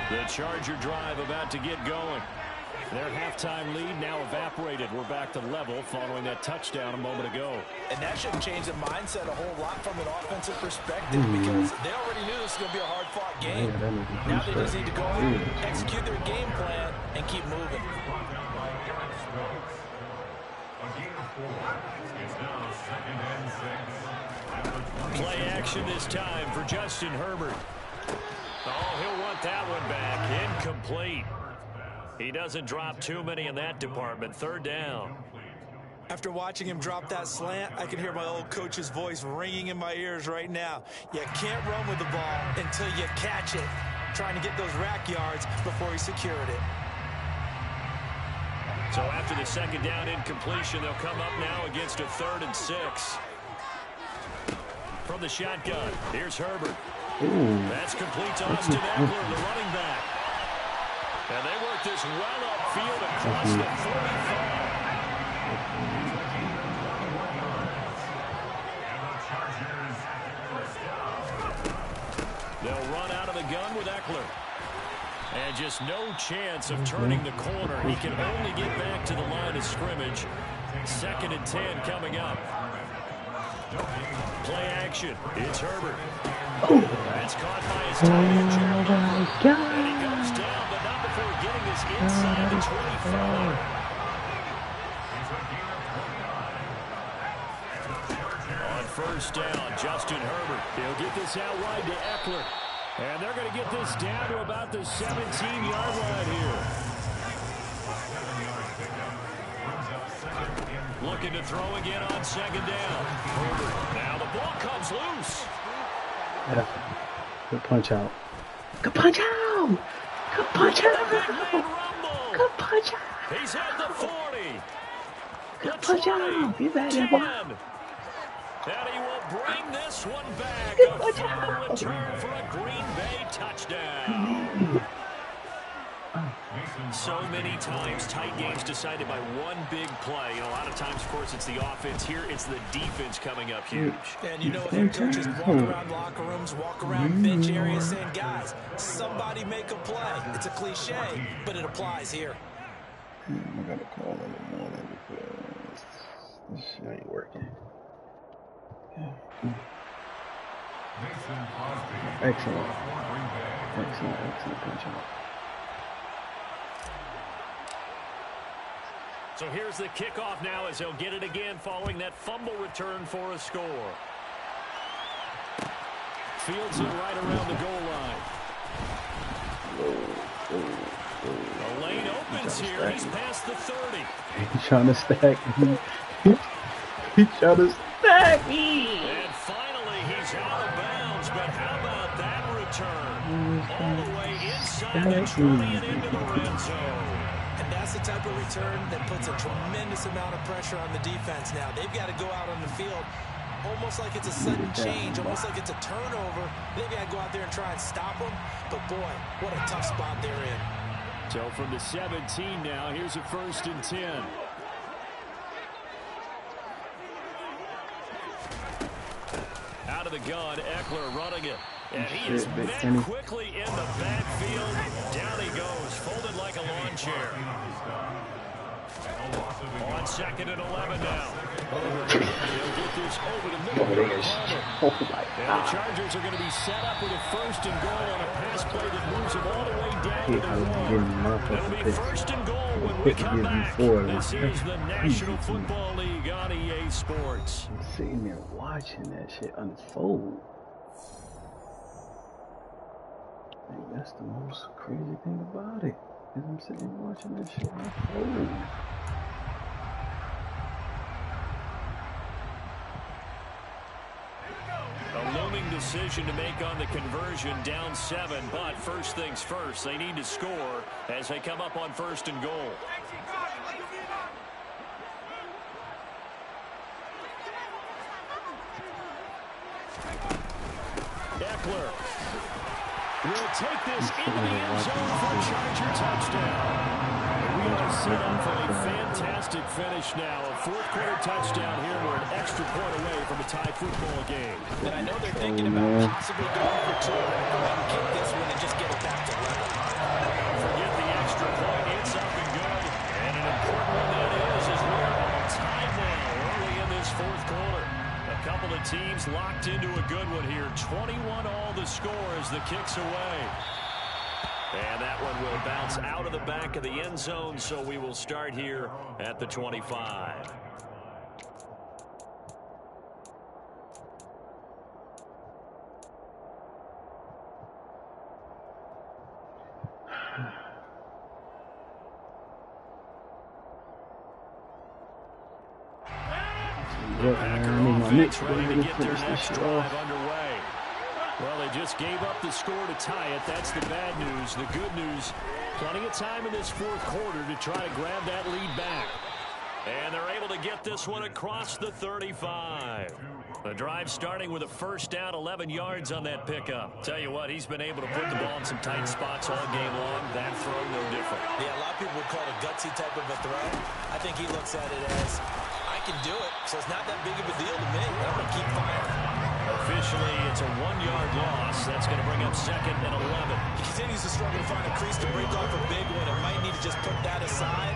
The Charger drive about to get going. Their halftime lead now evaporated. We're back to level following that touchdown a moment ago. And that shouldn't change the mindset a whole lot from an offensive perspective because they already knew this was going to be a hard-fought game. Now they just need to go ahead and execute their game plan and keep moving. Play action this time for Justin Herbert. Oh, he'll want that one back. Incomplete. He doesn't drop too many in that department. 3rd down. After watching him drop that slant, I can hear my old coach's voice ringing in my ears right now. You can't run with the ball until you catch it. Trying to get those rack yards before he secured it. So after the 2nd down incompletion, they'll come up now against a 3rd and 6. From the shotgun, here's Herbert. That's complete to Austin Eckler, the running back. And they work this well upfield across the 45. They'll run out of the gun with Eckler. And just no chance of turning the corner. He can only get back to the line of scrimmage. 2nd and 10 coming up. Play action. It's Herbert. That's caught by his tight end, Jared Goff. And he goes down, but not before getting this inside the 25. On 1st down, Justin Herbert. He'll get this out wide to Eckler. And they're going to get this down to about the 17-yard line here. Looking to throw again on 2nd down. Herbert. Now the ball comes loose. Yeah. Good punch out. Good punch out! Good punch out! Good punch out! He's at the 40. Good punch out! You better 10. one. And he will bring this one back. Good A punch final out! return for a Green Bay touchdown. So many times tight games decided by one big play. You know, a lot of times, of course, it's the offense. Here, it's the defense coming up huge. And you know, head coaches walk around locker rooms, walk around bench areas saying, guys, somebody make a play. It's a cliche, but it applies here. I gotta call in the morning because this shit ain't working. Excellent. Excellent punch out. So here's the kickoff now as he'll get it again following that fumble return for a score. Fields it right around the goal line. The lane opens here. He's past the 30. He's trying to stack me. He's trying to stack me. And finally, he's out of bounds. But how about that return? All the way inside the 20 and into the red zone. And that's the type of return that puts a tremendous amount of pressure on the defense now. They've got to go out on the field almost like it's a sudden change, almost like it's a turnover. They've got to go out there and try and stop them. But, boy, what a tough spot they're in. So from the 17 now, here's a 1st and 10. Out of the gun, Eckler running it. And he is met quickly in the backfield. Down he goes, folded like a lawn chair. On 2nd and 11 now. They'll get this over the middle. And the Chargers are going to be set up with a 1st and goal on a pass play that moves them all the way down to the 1. It'll be 1st and goal when we come back. This is the National Football League on EA Sports. I'm sitting there watching that shit unfold. Like, that's the most crazy thing about it. Is I'm sitting there watching that shit unfold. A looming decision to make on the conversion, down 7, but first things first, they need to score as they come up on 1st and goal. Eckler will take this into the end zone for a Charger touchdown. We are set up for a fantastic finish now. A 4th quarter touchdown here. We're an extra point away from a tie football game. And I know they're thinking about possibly going for 2 and kick this one and just get it back to level. Forget the extra point. It's up and good. And an important one that is as we're all tied now early in this 4th quarter. A couple of teams locked into a good one here. 21 all the score as the kick's away. And that one will bounce out of the back of the end zone, so we will start here at the 25. Packers ready to get their next drive underway. Well, they just gave up the score to tie it. That's the bad news. The good news, plenty of time in this 4th quarter to try to grab that lead back. And they're able to get this one across the 35. The drive starting with a 1st down, 11 yards on that pickup. Tell you what, he's been able to put the ball in some tight spots all game long. That throw, no different. Yeah, a lot of people would call it a gutsy type of a throw. I think he looks at it as, I can do it, so it's not that big of a deal to me. I'm going to keep firing. Officially, it's a 1-yard loss. That's going to bring up 2nd and 11. He continues to struggle to find a crease to break off a big one. It might need to just put that aside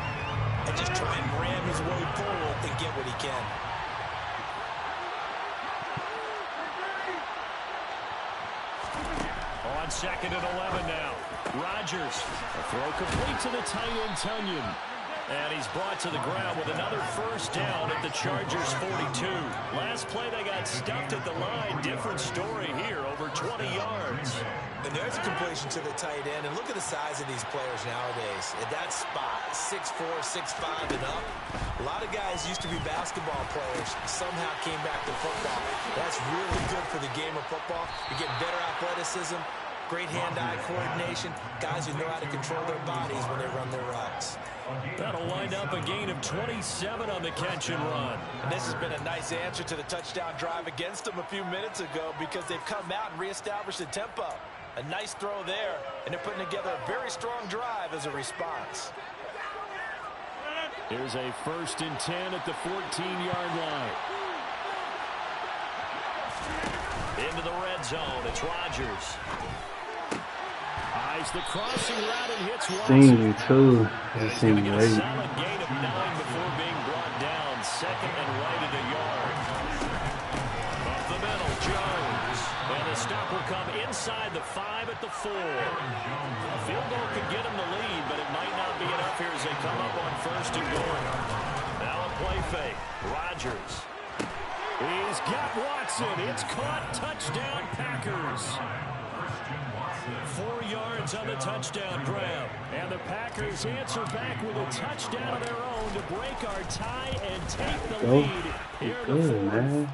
and just try and ram his way forward and get what he can. On 2nd and 11 now. Rodgers, a throw complete to the tight end Tunyon. And he's brought to the ground with another 1st down at the Chargers 42. Last play they got stuffed at the line. Different story here, over 20 yards. And there's a completion to the tight end. And look at the size of these players nowadays. At that spot, 6'4", 6'5", and up. A lot of guys used to be basketball players. Somehow came back to football. That's really good for the game of football. You get better athleticism, great hand-eye coordination. Guys who know how to control their bodies when they run their routes. That'll wind up a gain of 27 on the catch and run. And this has been a nice answer to the touchdown drive against them a few minutes ago because they've come out and reestablished the tempo. A nice throw there, and they're putting together a very strong drive as a response. Here's a 1st and 10 at the 14-yard line. Into the red zone, it's Rodgers. Eyes the crossing route and hits Watson. Seen you too. He's going to get a solid gain of 9 before being brought down. 2nd and right at a yard. Up the middle, Jones. And the stop will come inside the 5 at the 4. A field goal could get them the lead, but it might not be enough here as they come up on 1st and goal. Now a play fake. Rodgers. He's got Watson. It's caught. Touchdown, Packers. 4 yards on the touchdown grab. And the Packers answer back with a touchdown of their own to break our tie and take the lead. Here man.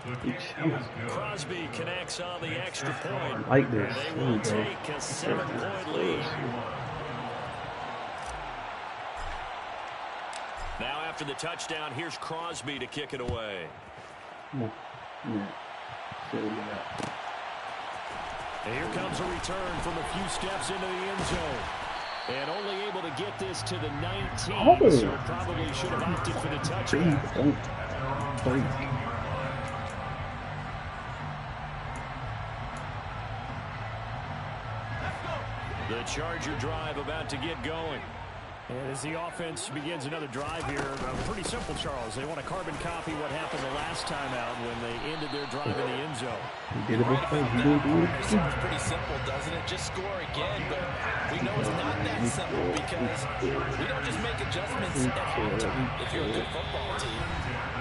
Crosby connects on the extra point. I like this. They will take a 7-point lead. Now after the touchdown, here's Crosby to kick it away. Yeah. And here comes a return from a few steps into the end zone. And only able to get this to the 19, so probably should have opted for the touchback. The Charger drive about to get going. And as the offense begins another drive here, pretty simple, Charles. They want to carbon copy what happened the last time out when they ended their drive in the end zone. It sounds pretty simple, doesn't it? Just score again, but we know it's not that simple because we don't just make adjustments at halftime. If you're a good football team,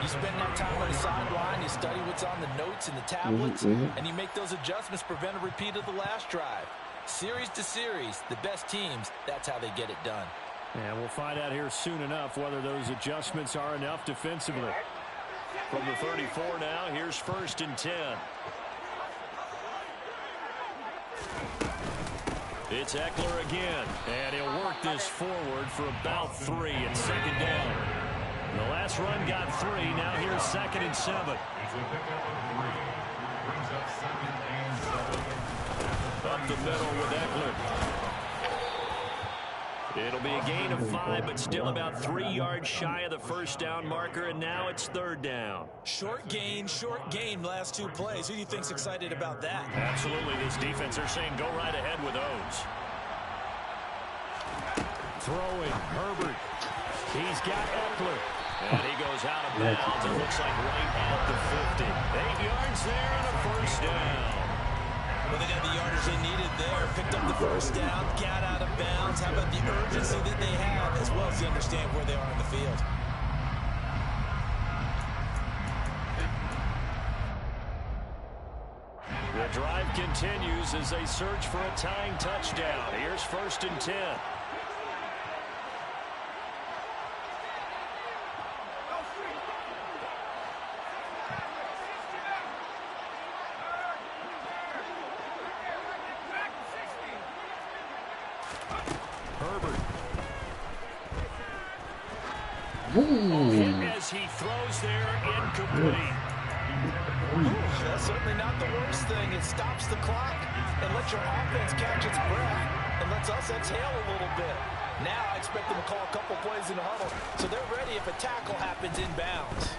you spend that time on the sideline, you study what's on the notes and the tablets, and you make those adjustments, prevent a repeat of the last drive. Series to series, the best teams, that's how they get it done. And we'll find out here soon enough whether those adjustments are enough defensively. From the 34 now, here's 1st and 10. It's Eckler again, and he'll work this forward for about 3 and 2nd down. The last run got 3, now here's 2nd and 7. Up the middle with Eckler. It'll be a gain of 5, but still about 3 yards shy of the 1st down marker, and now it's 3rd down. Short gain, last 2 plays. Who do you think's excited about that? Absolutely, this defense, they're saying go right ahead with those. Throwing, Herbert. He's got Eckler. And he goes out of bounds. It looks like right at the 50. 8 yards there and a 1st down. Well, they got the yardage they needed there. Picked up the 1st down, got out of bounds. How about the urgency that they have, as well as they understand where they are in the field? The drive continues as they search for a tying touchdown. Here's 1st and 10. Hit as he throws there, incomplete. That's certainly not the worst thing. It stops the clock and lets your offense catch its breath and lets us exhale a little bit. Now I expect them to call a couple plays in the huddle so they're ready if a tackle happens inbounds.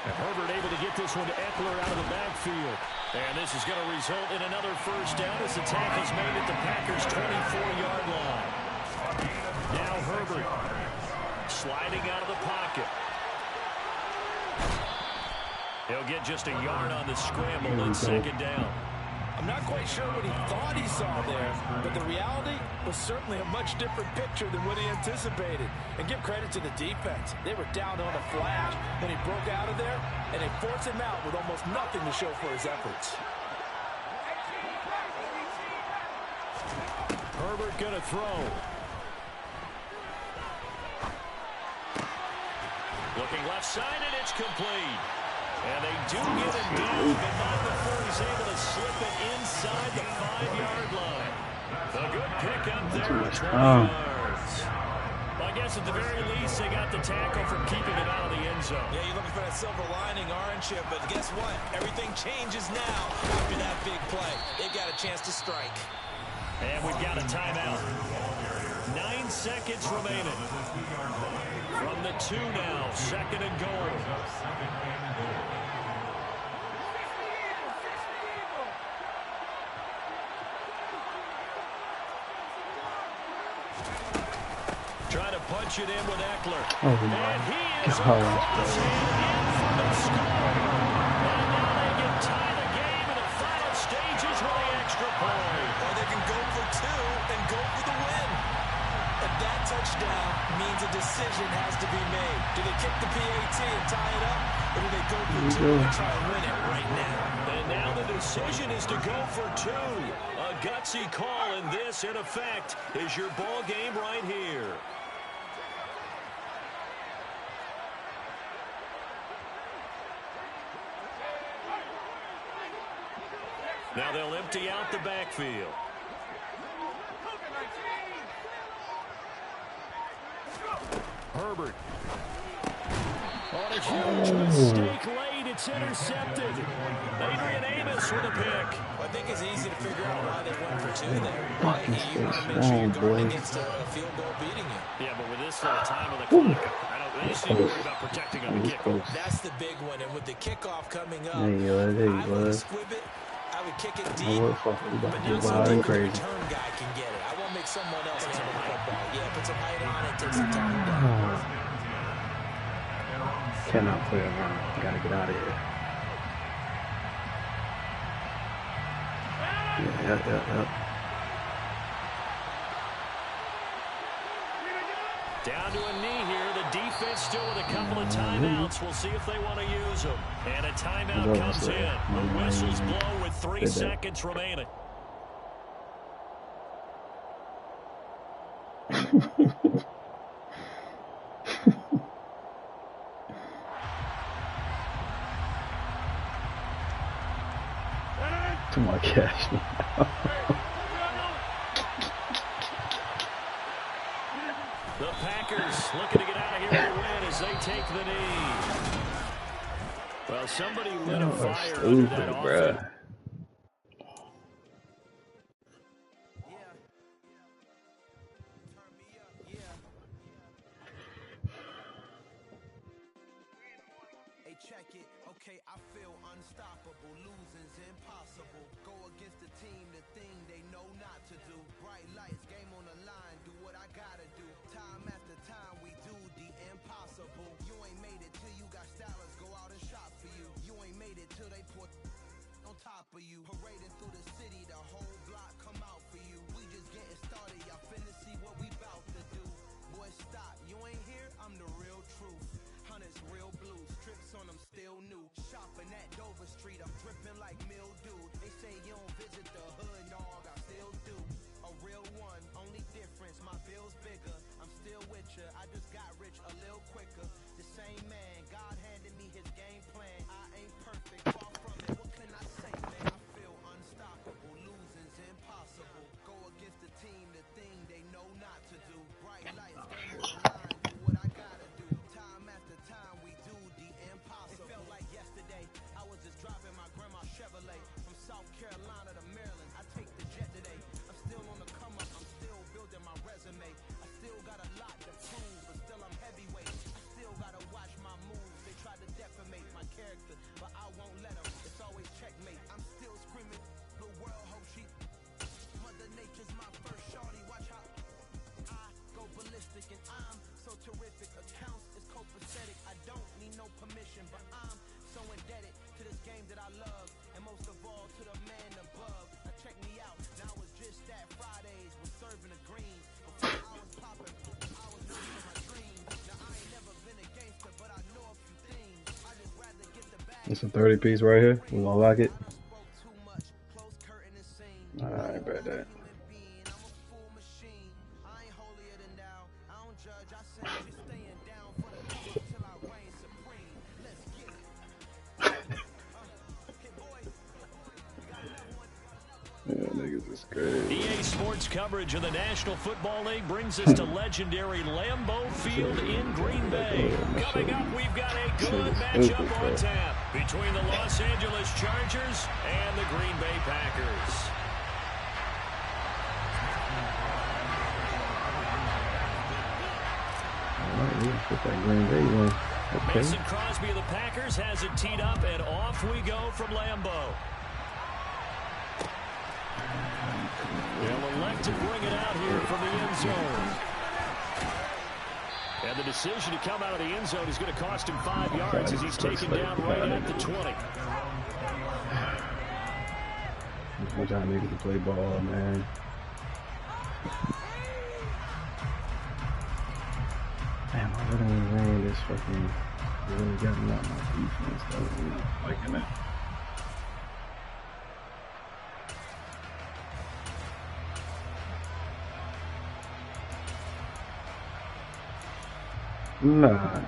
And Herbert able to get this one to Eckler out of the backfield. And this is going to result in another 1st down as the tackle's made at the Packers' 24-yard line. Now Herbert sliding out of the pocket. He'll get just a yard on the scramble and 2nd down. I'm not quite sure what he thought he saw there, but the reality was certainly a much different picture than what he anticipated. And give credit to the defense. They were down on a flash when he broke out of there, and they forced him out with almost nothing to show for his efforts. Herbert gonna throw. Looking left side, and it's complete. And they do get him down, but not before he's able to slip it inside the 5-yard line. A good pickup there at 20 yards. Well, I guess at the very least, they got the tackle from keeping it out of the end zone. Yeah, you're looking for that silver lining, aren't you? But guess what? Everything changes now after that big play. They've got a chance to strike. And we've got a timeout. 9 seconds remaining. From the 2 now, 2nd and goal. Trying to punch it in with Eckler. And he is across and in for the score. And now they can tie the game in a means a decision has to be made. Do they kick the PAT and tie it up, or do they go for two and try and win it right now? And now the decision is to go for two. A gutsy call, and this, in effect, is your ball game right here. Now they'll empty out the backfield. Herbert. On a huge mistake late, it's intercepted. Adrian Amos with a pick. I think it's easy to figure out why they went for two there. Fucking You want to stay make sure you're strong, going boy. against a field goal beating you. Yeah, but with this little time on the clock, they just need to worry about protecting on the kickoff. That's the big one, and with the kickoff coming up, There you go, there you I would go. squib it, I would kick it Oh, deep, what fuck, we about but to now get wild and something the crazy. return guy can get it. I won't make someone else handle the football. Yeah, put some height on it, take some time down. Oh. Cannot play around. Gotta get out of here. Yeah. Down to a knee here. The defense still with a couple of timeouts. We'll see if they want to use them. And a timeout comes in. The whistles blow with 3 seconds remaining. To my cash. The Packers looking to get out of here and win as they take the knee. Well, somebody lit a fire under that offense. Bruh. You parading through the city, the whole block come out for you. We just getting started, y'all finna see what we bout to do. Boy, stop, you ain't here, I'm the real truth. Hunters, real blue, strips on them still new. Shopping at Dover Street, I'm dripping like mildew. They say you don't visit the hood, dog, I still do. A real one, only difference, my bill's bigger. I'm still with ya, I just got rich a little quicker. The same man, God handed me his game plan. I ain't perfect, far from it, what can I say, man? Unstoppable, losing's impossible. Go against the team, the thing they know not to do. Bright lights, game on the line, do what I gotta do. Time after time, we do the impossible. It felt like yesterday, I was just driving my grandma's Chevrolet from South Carolina to Maryland. I take the jet today. I'm still on the come up, I'm still building my resume. I still got a lot to prove, but still I'm heavyweight. I still gotta watch my moves. They try to defamate my character, but I won't let them. It's always checkmate. I'm still screaming. The world hope she Mother Nature's my first shorty. Watch how I go ballistic, and I'm so terrific. Accounts is copacetic. I don't need no permission, but I'm so indebted to this game that I love, and most of all to the man above. Now check me out. Now it's just that Fridays was serving the green. Before I was popping, I was living my dreams. Now I ain't never been a gangster, but I know a few things. I just rather get the bag. It's a 30 piece right here. We gonna lock it. Alright, bet that. Yeah, niggas is crazy. EA Sports coverage of the National Football League brings us to legendary Lambeau Field in Green Bay. Coming up, we've got a good matchup on tap between the Los Angeles Chargers and the Green Bay Packers. Put that Green Bay one. Okay. Mason Crosby of the Packers has it teed up, and off we go from Lambeau. They'll elect to bring it out here from the end zone. And the decision to come out of the end zone is going to cost him 5 yards as he's taken down right at the 20. What y'all niggas to play ball, man. just fucking really got me out my defense. That was really liking that. Nah.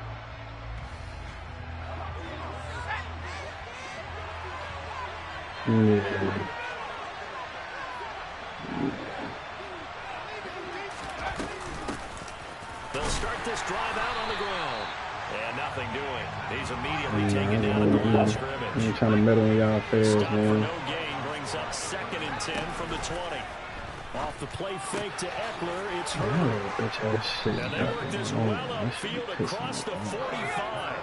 Yeah. They'll start this drive out on the ground. And nothing doing. He's immediately taken down at the line of scrimmage. I ain't trying to meddle in y'all affairs, Stop for man. no gain brings up 2nd and 10 from the 20. Off the play fake to Eckler, it's Herbert. Oh, bitch ass shit. And they work this well upfield across the 45.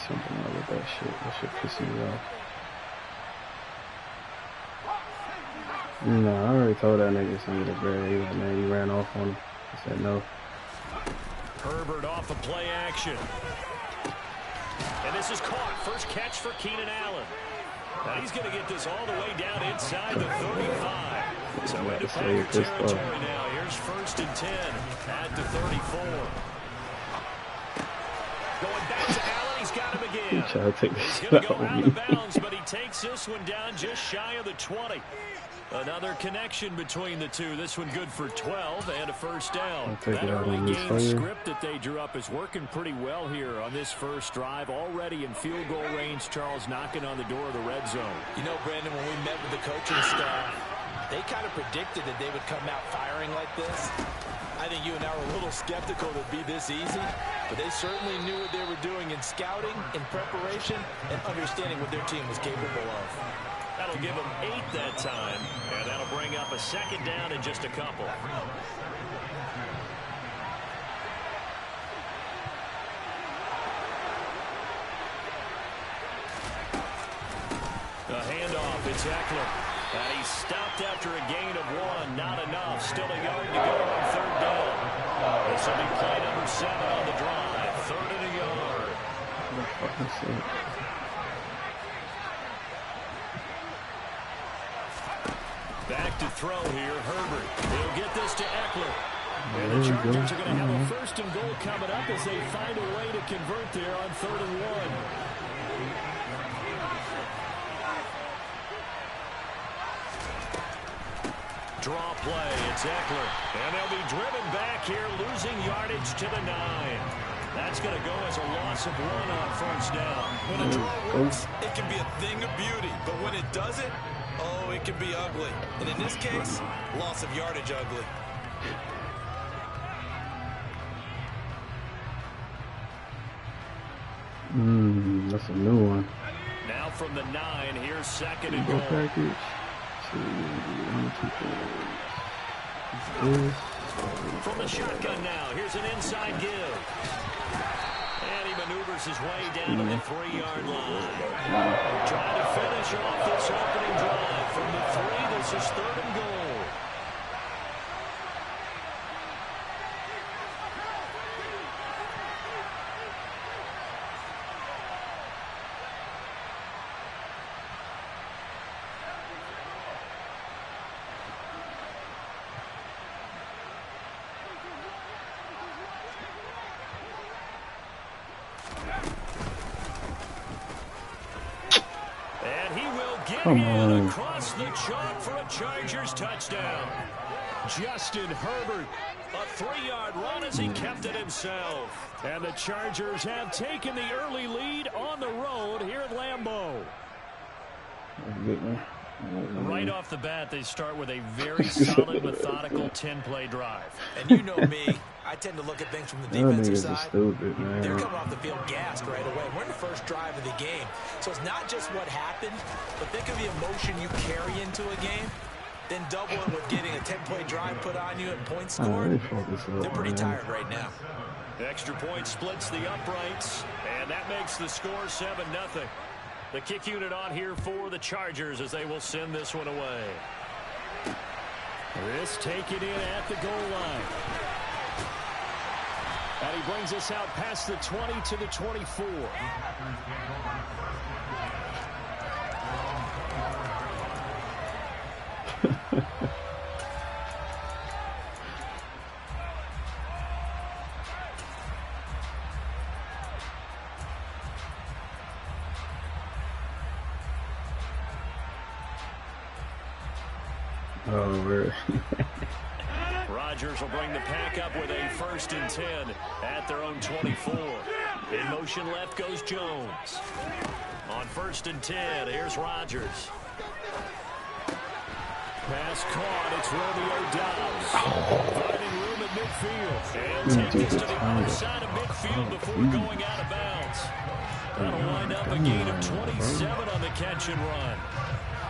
Something wrong with that shit. That shit pissing me off. No, I already told that nigga some of the bread. He like, man, you ran off on him. I said no. Herbert off the play action. And this is caught. First catch for Keenan Allen. Now he's going to get this all the way down inside the 35. So into Packer territory now. Here's 1st and 10 at the 34. Going back to Allen. He's got him again. He's trying to take this He's shit going to go out out of of me. bounds, but he takes this one down just shy of the 20. Another connection between the two. This one good for 12 and a first down. That early game script that they drew up is working pretty well here on this first drive. Already in field goal range, Charles knocking on the door of the red zone. You know, Brandon, when we met with the coaching staff, they kind of predicted that they would come out firing like this. I think you and I were a little skeptical that it'd be this easy, but they certainly knew what they were doing in scouting, in preparation, and understanding what their team was capable of. That'll give them 8 that time, and that'll bring up a 2nd down in just a couple. A handoff, it's Eckler. And he's stopped after a gain of 1. Not enough. Still a yard to go on 3rd down. This will be play number 7 on the drive. 3rd and a yard. Back to throw here, Herbert. He'll get this to Eckler. And the Chargers are going to have a 1st and goal coming up as they find a way to convert there on 3rd and 1. Draw play, it's Eckler. And they'll be driven back here, losing yardage to the 9. That's going to go as a loss of 1 on 1st down. When a draw works, it can be a thing of beauty. But when it doesn't, oh, it can be ugly. And in this case, loss of yardage ugly. That's a new one. Now from the 9, here's 2nd and goal. Package. From the shotgun now, here's an inside give. And he maneuvers his way down to the 3-yard line. Trying to finish off this opening drive. From the 3, this is 3rd and goal. Come on. Across the chalk for a Chargers touchdown. Justin Herbert, a 3-yard run as he kept it himself. And the Chargers have taken the early lead on the road here at Lambeau. Right off the bat, they start with a very solid, methodical 10-play drive. And you know me, I tend to look at things from the defensive side. Stupid, man. They're coming off the field gassed right away. We're in the first drive of the game. So it's not just what happened, but think of the emotion you carry into a game. Then double it with getting a 10-play drive put on you and points scored. They're pretty tired right now. The extra point splits the uprights, and that makes the score 7-0. The kick unit on here for the Chargers as they will send this one away. This taken in at the goal line. And he brings us out past the 20 to the 24. Oh, really? Rodgers will bring the pack up with a 1st and 10 at their own 24. In motion left goes Jones. On 1st and 10, here's Rodgers. Pass caught. It's Romeo Doubs. Finding room at midfield. And take this to the other side of midfield before going out of bounds. That'll wind up a gain of 27 on the catch and run.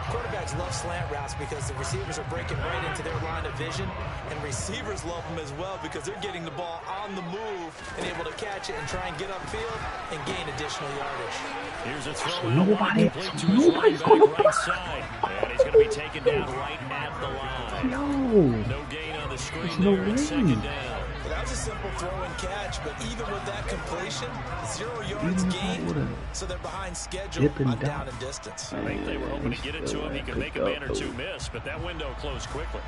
Quarterbacks love slant routes because the receivers are breaking right into their line of vision, and receivers love them as well because they're getting the ball on the move and able to catch it and try and get upfield and gain additional yardage. Here's a throw in the line, complete to his running back right side, and he's going to be taken down right at the line. No gain on the screen there. It's 2nd down. Well, that was a simple throw and catch, but even with that completion, 0 yards gained, so they're behind schedule on down and distance. I think they were hoping to get it to him. He could make a man or two miss, but that window closed quickly.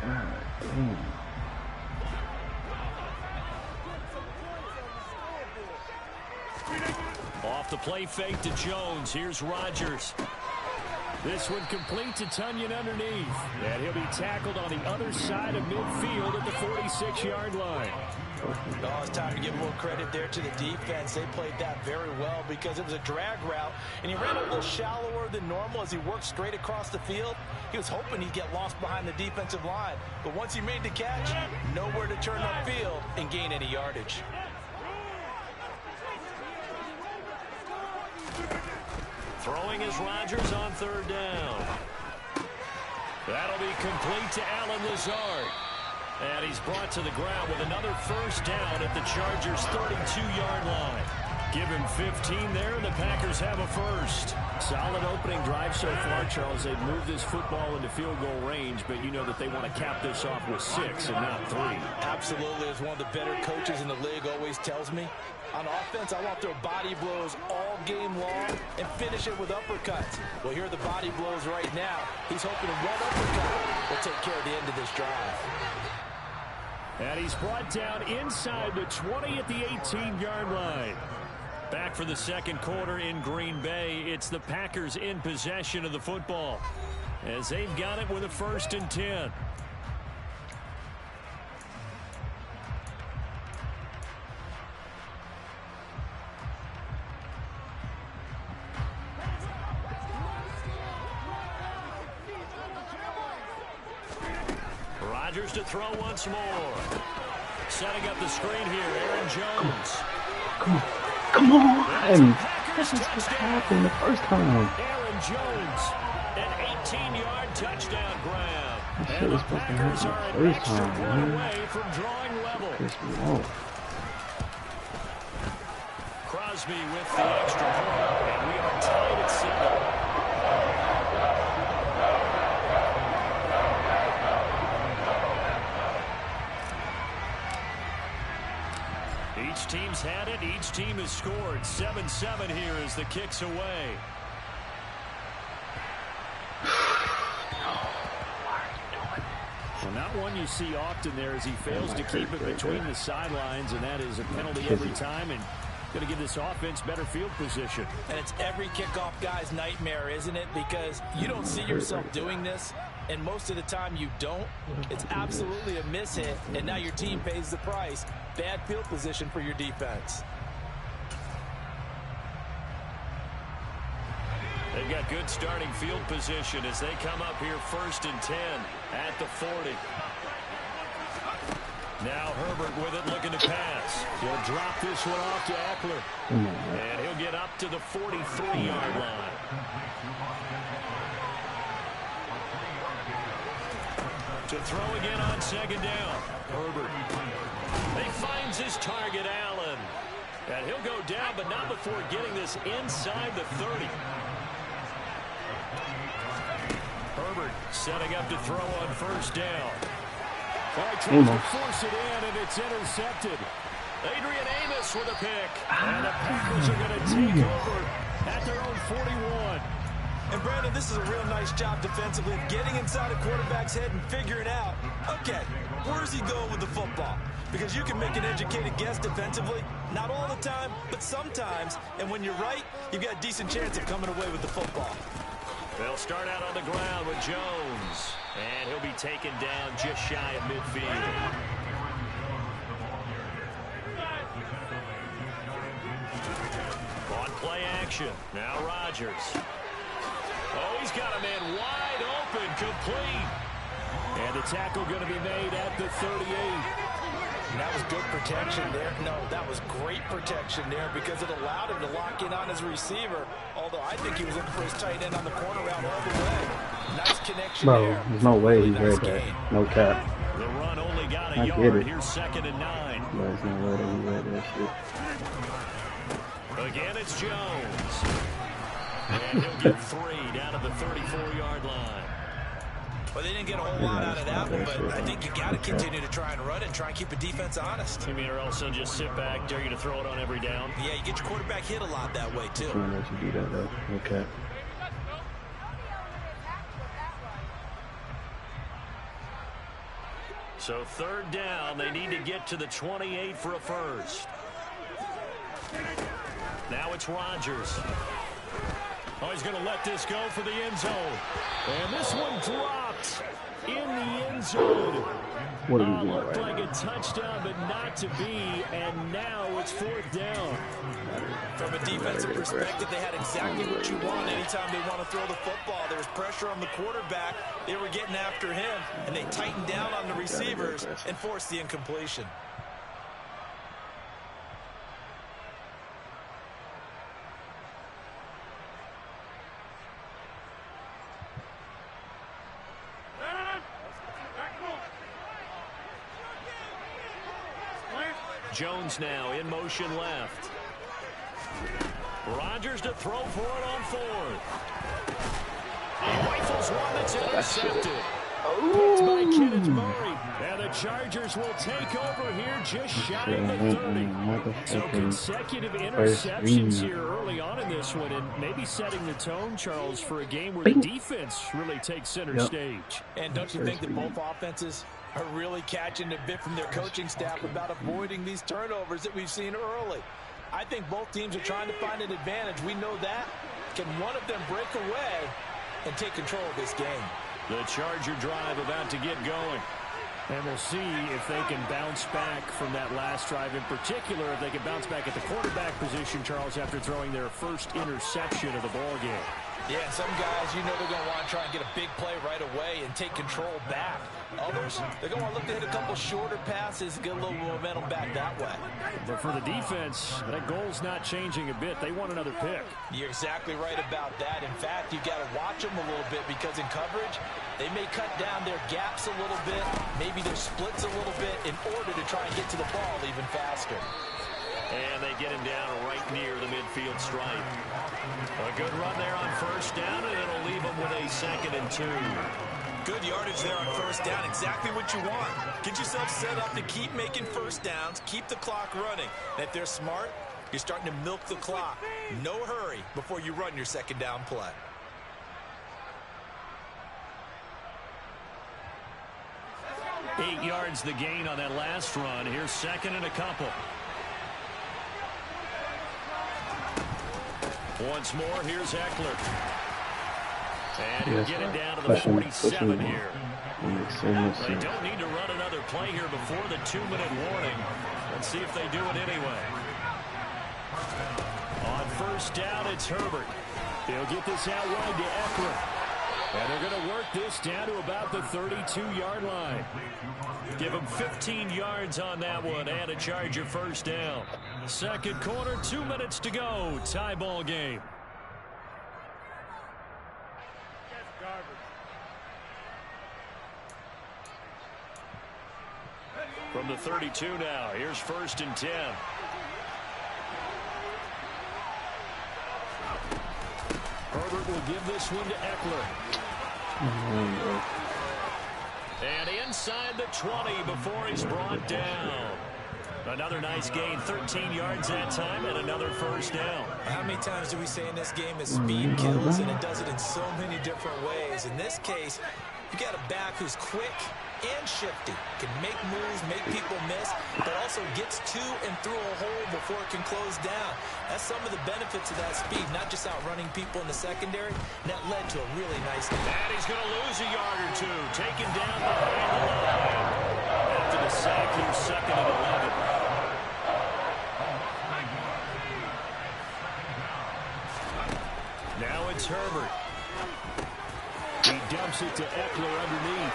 God damn. Off the play fake to Jones. Here's Rodgers. This one complete to Tunyon underneath. And he'll be tackled on the other side of midfield at the 46-yard line. Oh, it's time to give more credit there to the defense. They played that very well because it was a drag route, and he ran a little shallower than normal as he worked straight across the field. He was hoping he'd get lost behind the defensive line. But once he made the catch, nowhere to turn upfield and gain any yardage. Throwing is Rodgers on 3rd down. That'll be complete to Allen Lazard. And he's brought to the ground with another 1st down at the Chargers' 32-yard line. Give him 15 there, and the Packers have a 1st. Solid opening drive so far, Charles. They've moved this football into field goal range, but you know that they want to cap this off with 6 and not 3. Absolutely. As one of the better coaches in the league always tells me, on offense, I want their body blows all game long and finish it with uppercuts. Well, here are the body blows right now. He's hoping one uppercut will take care of the end of this drive. And he's brought down inside the 20 at the 18-yard line. Back for the 2nd quarter in Green Bay. It's the Packers in possession of the football as they've got it with a 1st and 10. Rodgers to throw once more. Setting up the screen here, Aaron Jones. Come on! This is what happened the first time. Aaron Jones, an 18-yard touchdown grab. That shit And was the supposed to Packers are happen an the first extra time, point man. away from drawing level. Piss me off. Crosby with the extra point, and we are tied at 7. Each team's had it. Each team has scored. 7-7 here as the kick's away. Well, not one you see often there as he fails to keep it between the sidelines, and that is a penalty every time, and going to give this offense better field position. And it's every kickoff guy's nightmare, isn't it? Because you don't see yourself doing this, and most of the time you don't. It's absolutely a mishit, and now your team pays the price. Bad field position for your defense. They've got good starting field position as they come up here 1st and 10 at the 40. Now Herbert with it, looking to pass. He'll drop this one off to Eckler. And he'll get up to the 43-yard line. To throw again on 2nd down. Herbert. He finds his target, Allen. And he'll go down, but not before getting this inside the 30. Herbert setting up to throw on 1st down. Tries to force it in, and it's intercepted. Adrian Amos with a pick. And the Packers are going to take over at their own 41. And Brandon, this is a real nice job defensively of getting inside a quarterback's head and figuring out, okay, where's he going with the football? Because you can make an educated guess defensively, not all the time, but sometimes. And when you're right, you've got a decent chance of coming away with the football. They'll start out on the ground with Jones. And he'll be taken down just shy of midfield. On play action. Now Rodgers. Oh, he's got a man wide open, complete. And the tackle going to be made at the 38. And that was good protection there. No, that was great protection there because it allowed him to lock in on his receiver. Although I think he was looking for his tight end on the corner route all the way. Nice connection Bro, there. there's no way he Really read nice that. game. No cap. The run only got a I get yard. it. Here's 2nd and 9. There's no way that he read that shit. Again, it's Jones. And he'll get 3 down to the 34-yard line. Well, they didn't get a whole lot out of that one, but I think you got to continue to try and run it and try and keep the defense honest. You mean, or else they'll just sit back, dare you to throw it on every down? Yeah, you get your quarterback hit a lot that way, too. Can't let you do that though. No cap. So 3rd down, they need to get to the 28 for a first. Now it's Rodgers. Oh, he's going to let this go for the end zone. And this one dropped in the end zone. What are we doing Looked right like now? a touchdown, but not to be. And now it's 4th down. From a defensive perspective, they had exactly what you want anytime they want to throw the football. There was pressure on the quarterback. They were getting after him, and they tightened down on the receivers and forced the incompletion. Jones now in motion left. Rodgers to throw for it on 4th. He rifles one that's intercepted. Picked by Kenneth Murray. And the Chargers will take over here just shy of the 30. So consecutive interceptions here early on in this one, and maybe setting the tone, Charles, for a game where the defense really takes center stage. And don't you think that both offenses are really catching a bit from their coaching staff about avoiding these turnovers that we've seen early? I think both teams are trying to find an advantage. We know that. Can one of them break away and take control of this game? The Charger drive about to get going. And we'll see if they can bounce back from that last drive. In particular, if they can bounce back at the quarterback position, Charles, after throwing their first interception of the ball game. Yeah, some guys, you know they're going to want to try and get a big play right away and take control back. Others, they're going to want to look to hit a couple shorter passes and get a little momentum back that way. But for the defense, that goal's not changing a bit. They want another pick. You're exactly right about that. In fact, you've got to watch them a little bit because in coverage, they may cut down their gaps a little bit, maybe their splits a little bit in order to try and get to the ball even faster. And they get him down right near the midfield stripe. A good run there on 1st down, and it'll leave them with a 2nd and 2. Good yardage there on 1st down. Exactly what you want. Get yourself set up to keep making 1st downs, keep the clock running. And if they're smart, you're starting to milk the clock. No hurry before you run your 2nd down play. Eight yards the gain on that last run. Here's 2nd and a couple. Once more, here's Eckler. And he'll get it down to the 47 here. They don't need to run another play here before the 2-minute warning. Let's see if they do it anyway. On 1st down, it's Herbert. They'll get this out wide to Eckler. And they're going to work this down to about the 32-yard line. Give them 15 yards on that one and a Charger 1st down. 2nd quarter, 2 minutes to go. Tie ball game. From the 32 now, here's 1st and 10. Herbert will give this one to Eckler. And inside the 20 before he's brought down. Another nice gain, 13 yards that time, and another first down. How many times do we say in this game that speed kills, and it does it in so many different ways? In this case, you got a back who's quick and shifty, can make moves, make people miss, but also gets to and through a hole before it can close down. That's some of the benefits of that speed, not just outrunning people in the secondary. And that led to a really nice game. And he's going to lose a yard or two, taken down behind the line. After the sack, he's second and 11. Now it's Herbert. He dumps it to Eckler underneath.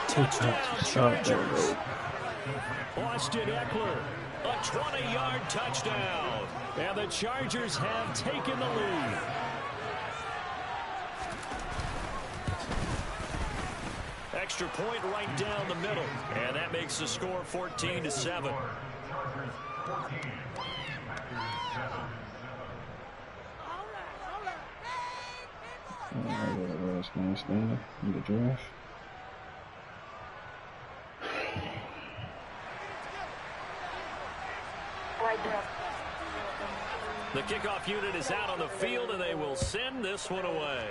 Touchdown, Chargers. Austin Eckler, a 20-yard touchdown. And the Chargers have taken the lead. Extra point right down the middle. And that makes the score 14-7. Nice man in the draft. The kickoff unit is out on the field, and they will send this one away.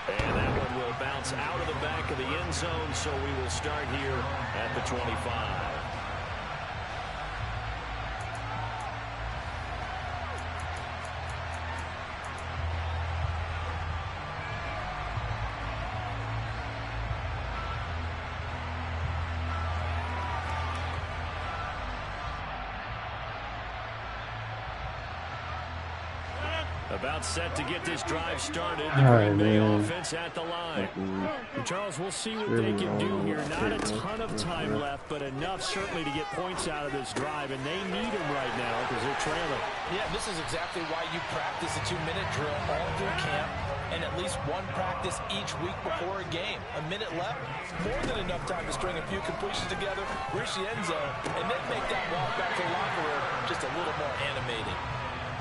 And that one will bounce out of the back of the end zone, so we will start here at the 25. About set to get this drive started. The Green Bay offense at the line. Charles, we'll see what they can do here. Not a ton of time left, but enough certainly to get points out of this drive, and they need them right now because they're trailing. Yeah, this is exactly why you practice a 2-minute drill all through camp and at least one practice each week before a game. A minute left, more than enough time to string a few completions together, reach the end zone, and then make that walk back to the locker room just a little more animated.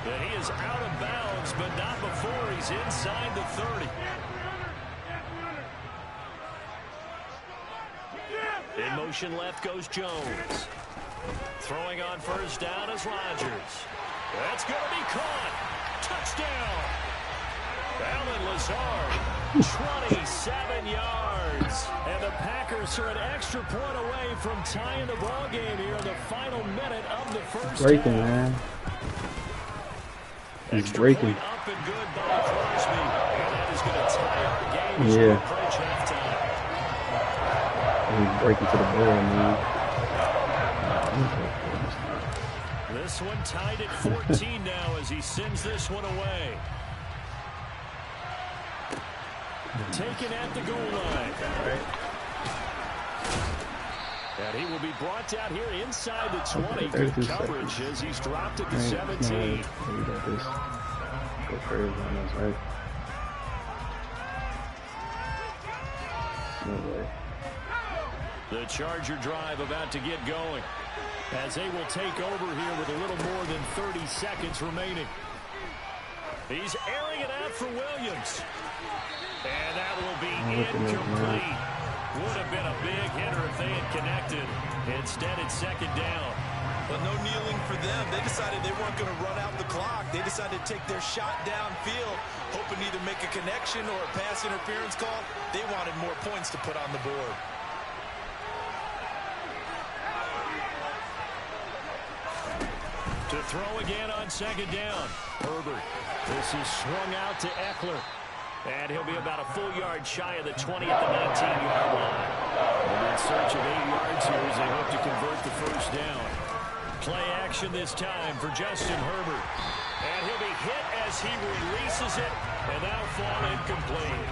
But he is out of bounds, but not before he's inside the 30. In motion left goes Jones. Throwing on first down is Rodgers. That's going to be caught. Touchdown. Allen Lazard, 27 yards. And the Packers are an extra point away from tying the ball game here in the final minute of the first half. Man. He's breaking. Up and good by Crosby. And that is going to tie up the game as we approach halftime. He's breaking to the ball, man. This one tied at 14 now as he sends this one away. Taken at the goal line. And he will be brought down here inside the 20. Good coverage as he's dropped at the 17. The Charger drive about to get going as they will take over here with a little more than 30 seconds remaining. He's airing it out for Williams. And that will be incomplete. Would have been a big hitter if they had connected. Instead, it's second down. But no kneeling for them. They decided they weren't going to run out the clock. They decided to take their shot downfield, hoping to either make a connection or a pass interference call. They wanted more points to put on the board. To throw again on second down. Herbert. This is swung out to Eckler. And he'll be about a full yard shy of the 20 at the 19-yard line. And in search of 8 yards here as they hope to convert the first down. Play action this time for Justin Herbert. And he'll be hit as he releases it. And that'll fall incomplete.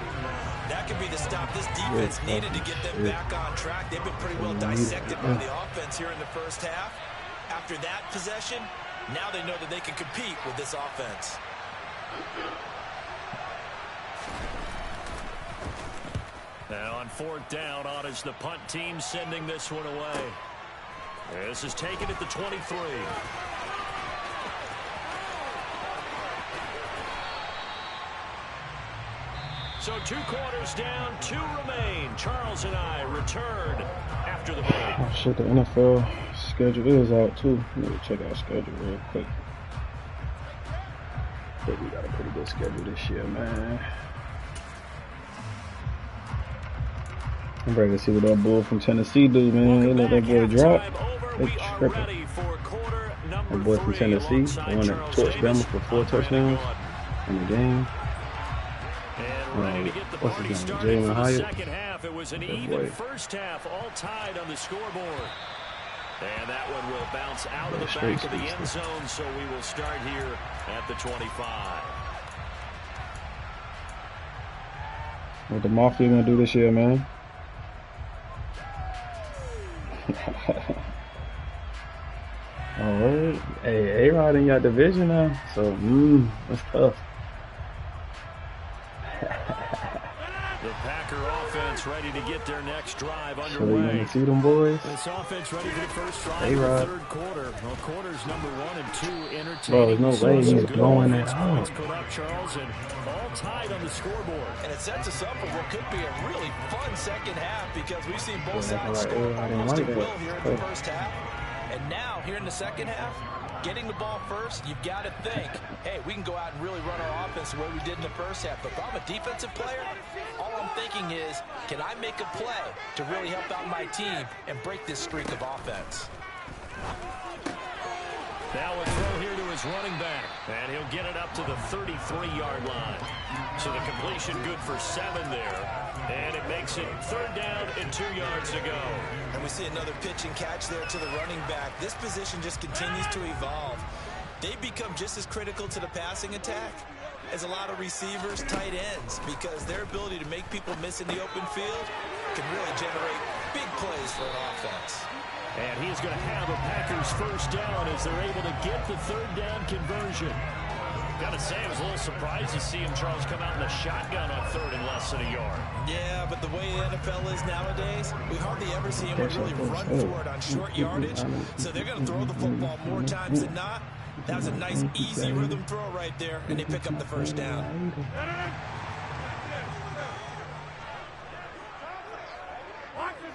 That could be the stop this defense needed to get them back on track. They've been pretty well dissected by the offense here in the first half. After that possession, now they know that they can compete with this offense. Now on fourth down, on is the punt team sending this one away. This is taken at the 23. So 2 quarters down, 2 remain. Charles and I return after the break. Oh shit, the NFL schedule is out too. Let me check our schedule real quick. I think we got a pretty good schedule this year, man. I'm ready to see what that bull from Tennessee do, man. They let that boy drop. They tripping. That boy from Tennessee, the one that torched Bama for 4 touchdowns in the game. What's his name? Jalen Hyatt. It was an even first half, all tied on the scoreboard. And that one will bounce out of the back of the end zone, so we will start here at the 25. What the Mafia gonna do this year, man? Alright. Hey, A-Rod in your division now, so that's tough. The Packer offense ready to get their next drive underway. So we gonna see them boys. This offense ready for the first drive of the third quarter. Well, quarters number 1 and 2 entertaining. Bro, there's no way he's blowing that points out. put up, Charles, and all tied on the scoreboard. And it sets us up for what could be a really fun second half because we've seen both sides like, score I didn't almost like at that. will here in the first half. And now, here in the second half, getting the ball first, you've got to think, hey, we can go out and really run our offense the way we did in the first half. But if I'm a defensive player, all I'm thinking is, can I make a play to really help out my team and break this streak of offense? Now a throw here to his running back, and he'll get it up to the 33-yard line. So the completion good for 7 there, and it makes it 3rd down and 2 yards to go. And we see another pitch and catch there to the running back. This position just continues to evolve. They become just as critical to the passing attack as a lot of receivers, tight ends, because their ability to make people miss in the open field can really generate big plays for an offense. And he's going to have a Packers first down as they're able to get the 3rd down conversion. Got to say, I was a little surprised to see him, Charles, come out in a shotgun on 3rd and less than a yard. Yeah, but the way the NFL is nowadays, we hardly ever see him really run for it on short yardage. So they're going to throw the football more times than not. That was a nice, easy rhythm throw right there, and they pick up the first down.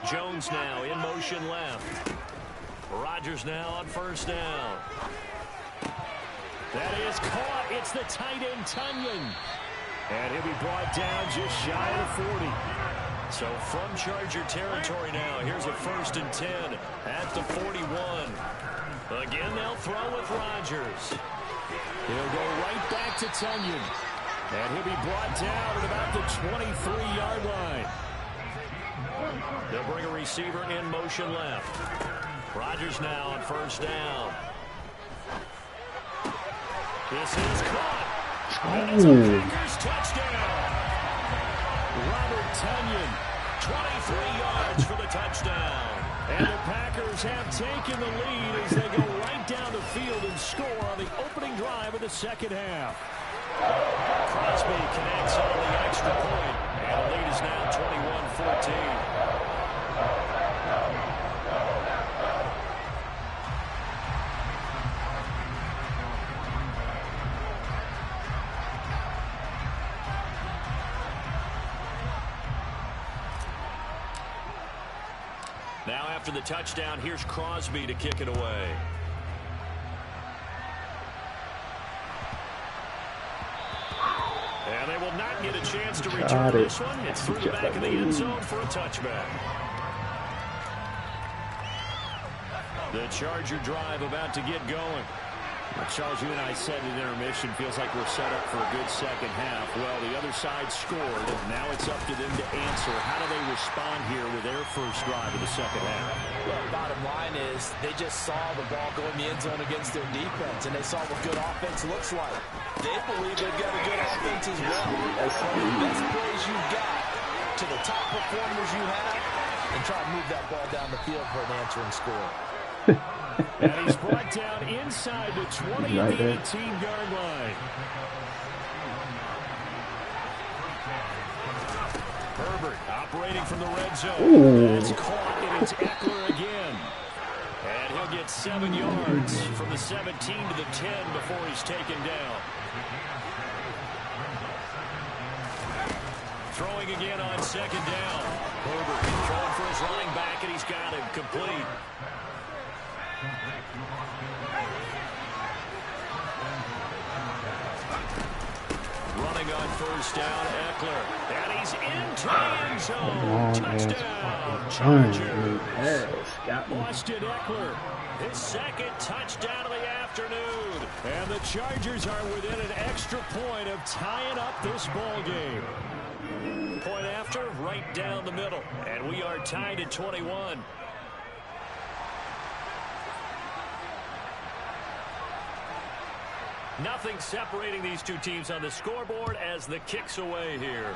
Jones now in motion left. Rodgers now on first down. That is caught. It's the tight end, Tunyon. And he'll be brought down just shy of the 40. So from Charger territory now, here's a 1st and 10 at the 41. Again, they'll throw with Rodgers. He'll go right back to Tunyon. And he'll be brought down at about the 23-yard line. They'll bring a receiver in motion left. Rodgers now on first down. This is caught. And it's a Packers touchdown. Robert Tunyon, 23 yards for the touchdown. And the Packers have taken the lead as they go right down the field and score on the opening drive of the second half. Crosby connects on the extra point, and the lead is now 21-14. Now after the touchdown, here's Crosby to kick it away. And they will not get a chance to return this one. It's through the back of the end zone for a touchback. The Charger drive about to get going. Charles, you and I said in intermission, feels like we're set up for a good second half. Well, the other side scored. Now it's up to them to answer. How do they respond here with their first drive of the second half? Well, bottom line is they just saw the ball go in the end zone against their defense, and they saw what good offense looks like. They believe they've got a good offense as well. From the best plays you've got to the top performers you have, and try to move that ball down the field for an answering score. And he's brought down inside the 18-yard line. Herbert operating from the red zone. That's caught, and it's Eckler again. And he'll get 7 yards from the 17 to the 10 before he's taken down. Throwing again on second down. Herbert throwing for his running back, and he's got him complete. Running on first down, Eckler. And he's into the end zone. Touchdown, Chargers. Austin Eckler, his second touchdown of the afternoon. And the Chargers are within an extra point of tying up this ball game. Point after, right down the middle. And we are tied at 21. Nothing separating these two teams on the scoreboard as the kick's away here.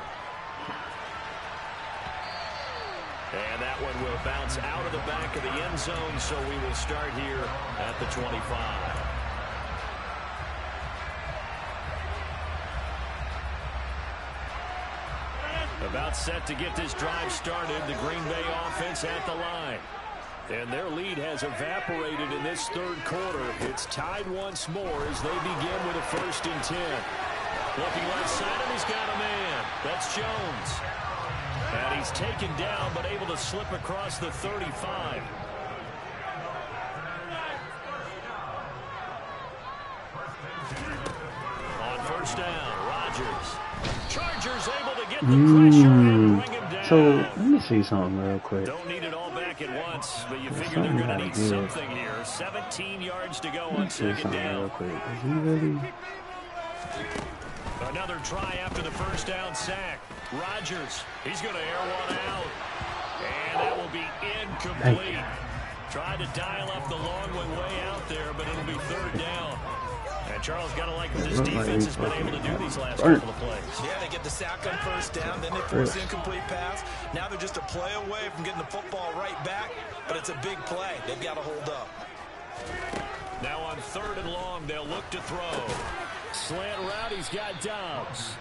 And that one will bounce out of the back of the end zone, so we will start here at the 25. About set to get this drive started, the Green Bay offense at the line. And their lead has evaporated in this third quarter. It's tied once more as they begin with a 1st and 10. Looking left side, and he's got a man. That's Jones. And he's taken down, but able to slip across the 35. On first down, Rodgers. Chargers able to get the pressure and bring him down. So, let me see something real quick. Don't need it all back at once, but you figure they're going to need something here. 17 yards to go on second down. Real quick. Is he really? Another try after the first down sack. Rodgers, he's going to air one out. And that will be incomplete. Tried to dial up the long one way out there, but it'll be 3rd down. And Charles got to like what this defense has been able to do these last couple of plays. Yeah, they get the sack on first down, then they force the incomplete pass. Now they're just a play away from getting the football right back, but it's a big play. They've got to hold up. Now on 3rd and long, they'll look to throw. Slant route, he's got Dobbs.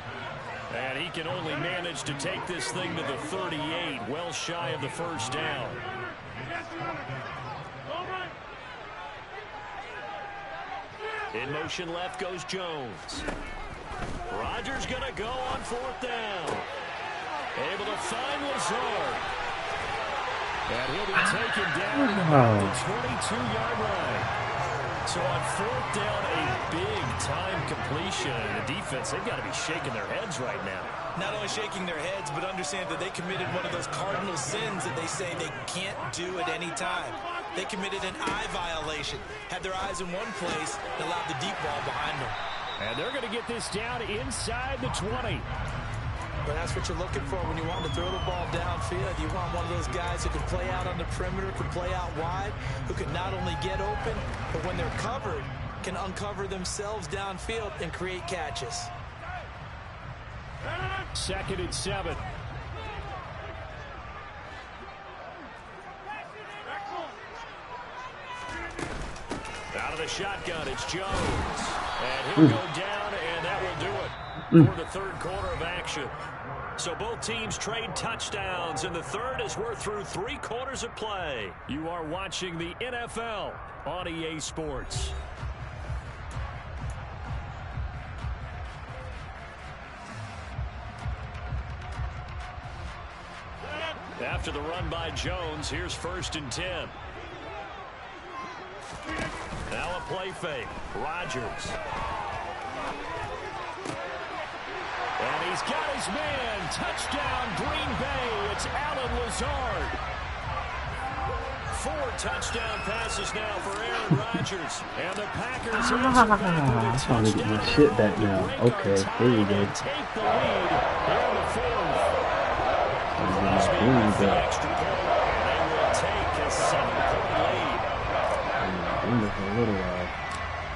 And he can only manage to take this thing to the 38, well shy of the first down. In motion left goes Jones. Rodgers going to go on 4th down. Able to find Lazard. And he'll be taken down at the 22-yard line. So on 4th down, a big-time completion. And the defense, they've got to be shaking their heads right now. Not only shaking their heads, but understand that they committed one of those cardinal sins that they say they can't do at any time. They committed an eye violation. Had their eyes in one place, and allowed the deep ball behind them. And they're going to get this down inside the 20. But that's what you're looking for when you want to throw the ball downfield. You want one of those guys who can play out on the perimeter, can play out wide, who can not only get open, but when they're covered, can uncover themselves downfield and create catches. 2nd and 7. Out of the shotgun, it's Jones. And he'll go down, and that will do it for the 3rd quarter of action. So both teams trade touchdowns, and the 3rd as we're through 3 quarters of play. You are watching the NFL on EA Sports. After the run by Jones, here's 1st and 10. Now a play fake. Rodgers. And he's got his man. Touchdown, Green Bay. It's Allen Lazard. 4 touchdown passes now for Aaron Rodgers. And the Packers answer back with a touchdown. I'm trying to get my shit back now. Okay, here we go. Take the lead here in the 4th. Crosby with the extra point, and they will take a 7-point lead. For a little while.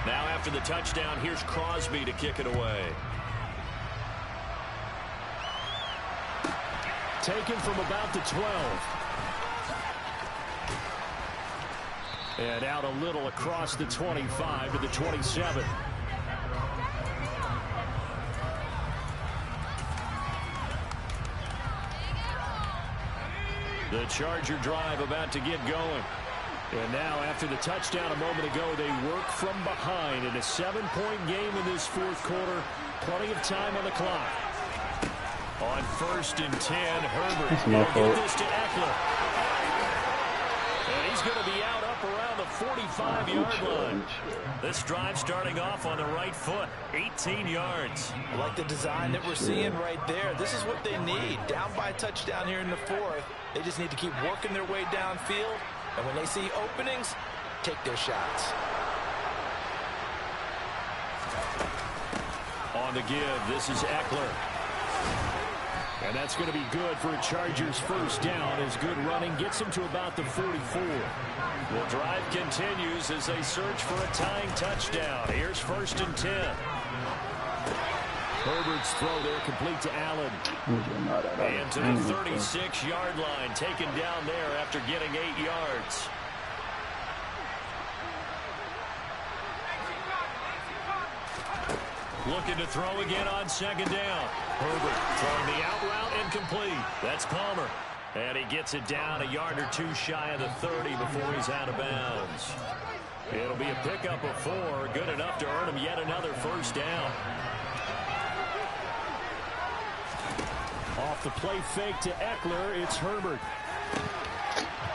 Now after the touchdown, here's Crosby to kick it away. Taken from about the 12. And out a little across the 25 to the 27. The Charger drive about to get going. And now after the touchdown a moment ago, they work from behind in a 7-point game in this 4th quarter. Plenty of time on the clock. On 1st and 10, Herbert That's my will fault. get this to Eckler. And he's going to be out up around the 45-yard line. This drive starting off on the right foot, 18 yards. I like the design that we're seeing right there. This is what they need. Down by a touchdown here in the 4th. They just need to keep working their way downfield. And when they see openings, take their shots. On the give, this is Eckler. And that's going to be good for a Chargers first down as good running gets them to about the 44. The drive continues as they search for a tying touchdown. Here's 1st and 10. Herbert's throw there complete to Allen. And to the 36-yard line, taken down there after getting 8 yards. Looking to throw again on 2nd down. Herbert throwing the out route incomplete. That's Palmer. And he gets it down a yard or 2 shy of the 30 before he's out of bounds. It'll be a pickup of 4, good enough to earn him yet another first down. Off the play fake to Eckler, it's Herbert.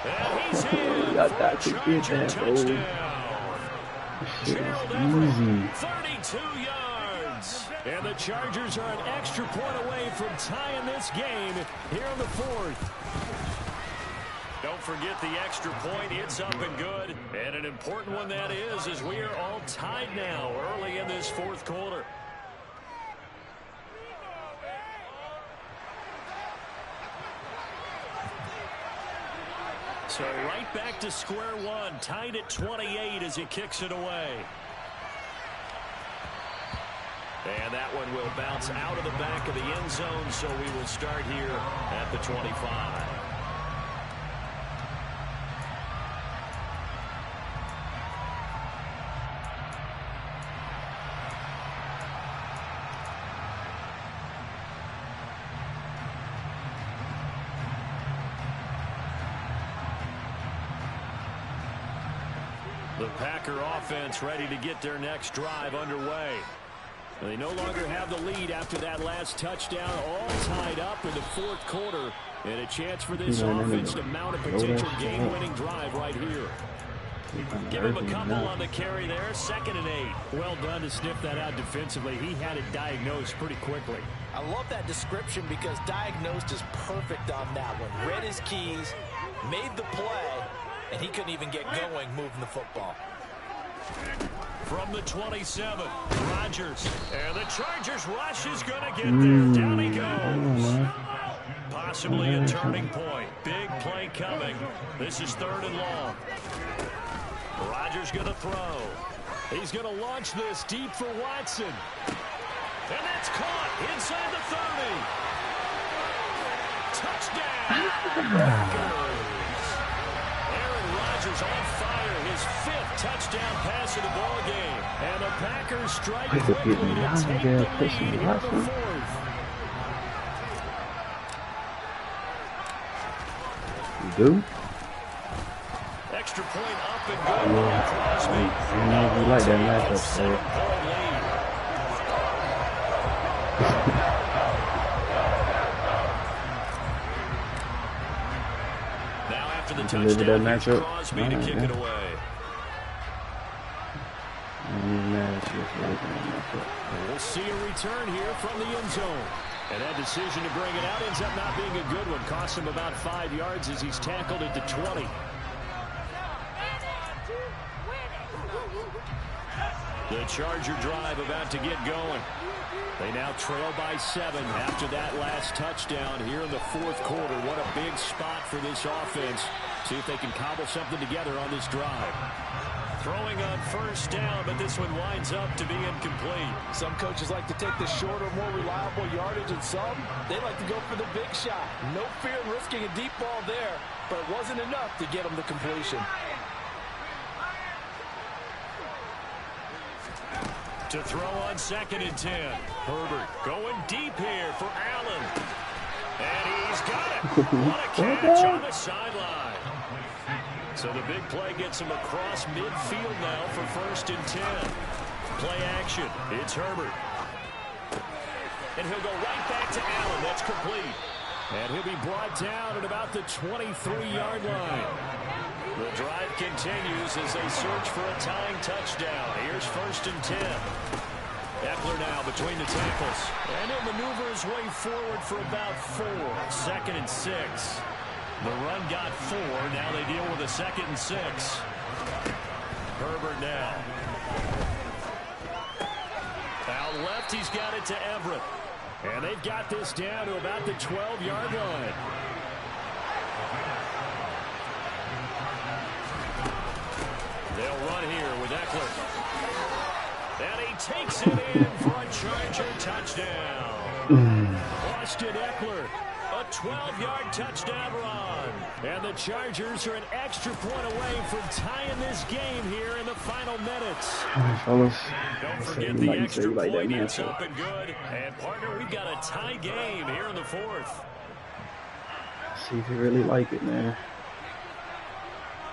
And he's in Got for that a to get Charger that, bro. touchdown. Shit Gerald is Everett, easy. 32 yards. And the Chargers are an extra point away from tying this game here in the 4th. Don't forget the extra point. It's up and good. And an important one that is, as we are all tied now early in this 4th quarter. So right back to square one, tied at 28 as he kicks it away. And that one will bounce out of the back of the end zone, so we will start here at the 25. The Packer offense ready to get their next drive underway. They no longer have the lead after that last touchdown, all tied up in the 4th quarter, and a chance for this offense to mount a potential game-winning drive right here. Give him a couple on the carry there, 2nd and 8. Well done to sniff that out defensively. He had it diagnosed pretty quickly. I love that description because diagnosed is perfect on that one. Read his keys, made the play, and he couldn't even get going moving the football. From the 27, Rodgers. And the Chargers rush is going to get there. Down he goes. Possibly a turning point. Big play coming. This is 3rd and long. Rodgers going to throw. He's going to launch this deep for Watson. And that's caught inside the 30. Touchdown. Aaron Rodgers on fire. His 5th touchdown pass of the ball game. And the Packers strike quickly to take the lead in the 4th. You do? Extra point up and good by Crosby. I don't know if you like that matchup, so. 7-point lead. Now after the touchdown, here's Crosby to kick it away. We'll see a return here from the end zone. And that decision to bring it out ends up not being a good one. Cost him about 5 yards as he's tackled at the 20. The Charger drive about to get going. They now trail by 7 after that last touchdown here in the 4th quarter. What a big spot for this offense. See if they can cobble something together on this drive. Throwing on 1st down, but this one winds up to be incomplete. Some coaches like to take the shorter, more reliable yardage, and some, they like to go for the big shot. No fear in risking a deep ball there, but it wasn't enough to get them the completion. To throw on 2nd and 10. Herbert going deep here for Allen. And he's got it. What a catch on the sideline. So the big play gets him across midfield now for 1st and 10. Play action. It's Herbert. And he'll go right back to Allen. That's complete. And he'll be brought down at about the 23-yard line. The drive continues as they search for a tying touchdown. Here's 1st and 10. Eckler now between the tackles. And he'll maneuver his way forward for about 4. 2nd and 6. The run got 4. Now they deal with a 2nd and 6. Herbert now. Out left, he's got it to Everett. And they've got this down to about the 12-yard line. They'll run here with Eckler. And he takes it in for a Charger touchdown. Austin Eckler, a 12-yard touchdown run. And the Chargers are an extra point away from tying this game here in the final minutes. Fellas, Don't forget the extra point. It's up and good. And, partner, we've got a tie game here in the 4th. See if you really like it, man.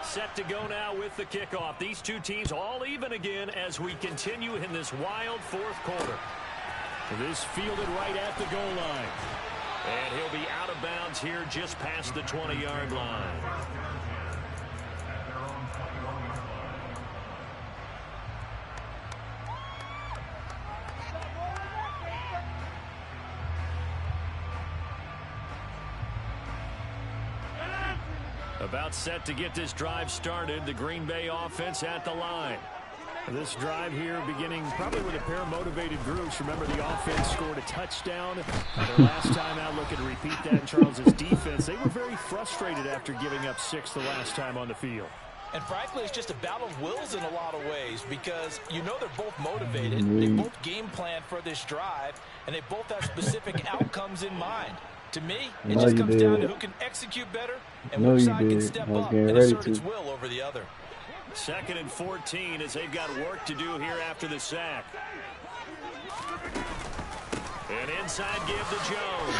Set to go now with the kickoff. These two teams all even again as we continue in this wild 4th quarter. This fielded right at the goal line. And he'll be out of bounds here just past the 20-yard line. About set to get this drive started. The Green Bay offense at the line. This drive here beginning probably with a pair of motivated groups. Remember, the offense scored a touchdown their last time out. Looking to repeat that in Charles's defense. They were very frustrated after giving up 6 the last time on the field. And frankly, it's just a battle of wills in a lot of ways because you know they're both motivated. They both game plan for this drive, and they both have specific outcomes in mind. To me, it just comes down to who can execute better and which side can step up and assert its will over the other. 2nd and 14 as they've got work to do here after the sack. And inside give to Jones.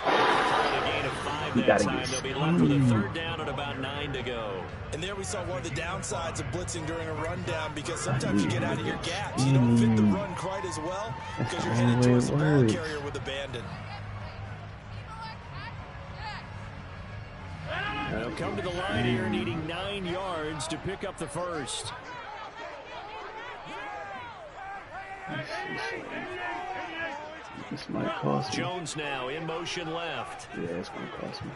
A gain of 5 that time. They'll be left with a 3rd down and about 9 to go. And there we saw one of the downsides of blitzing during a rundown because sometimes you get out of your gaps. You don't fit the run quite as well because you're headed towards the ball carrier with abandon. They'll come to the line here needing 9 yards to pick up the 1st. This might cost me. Jones now in motion left. Yeah, it's going to cost me.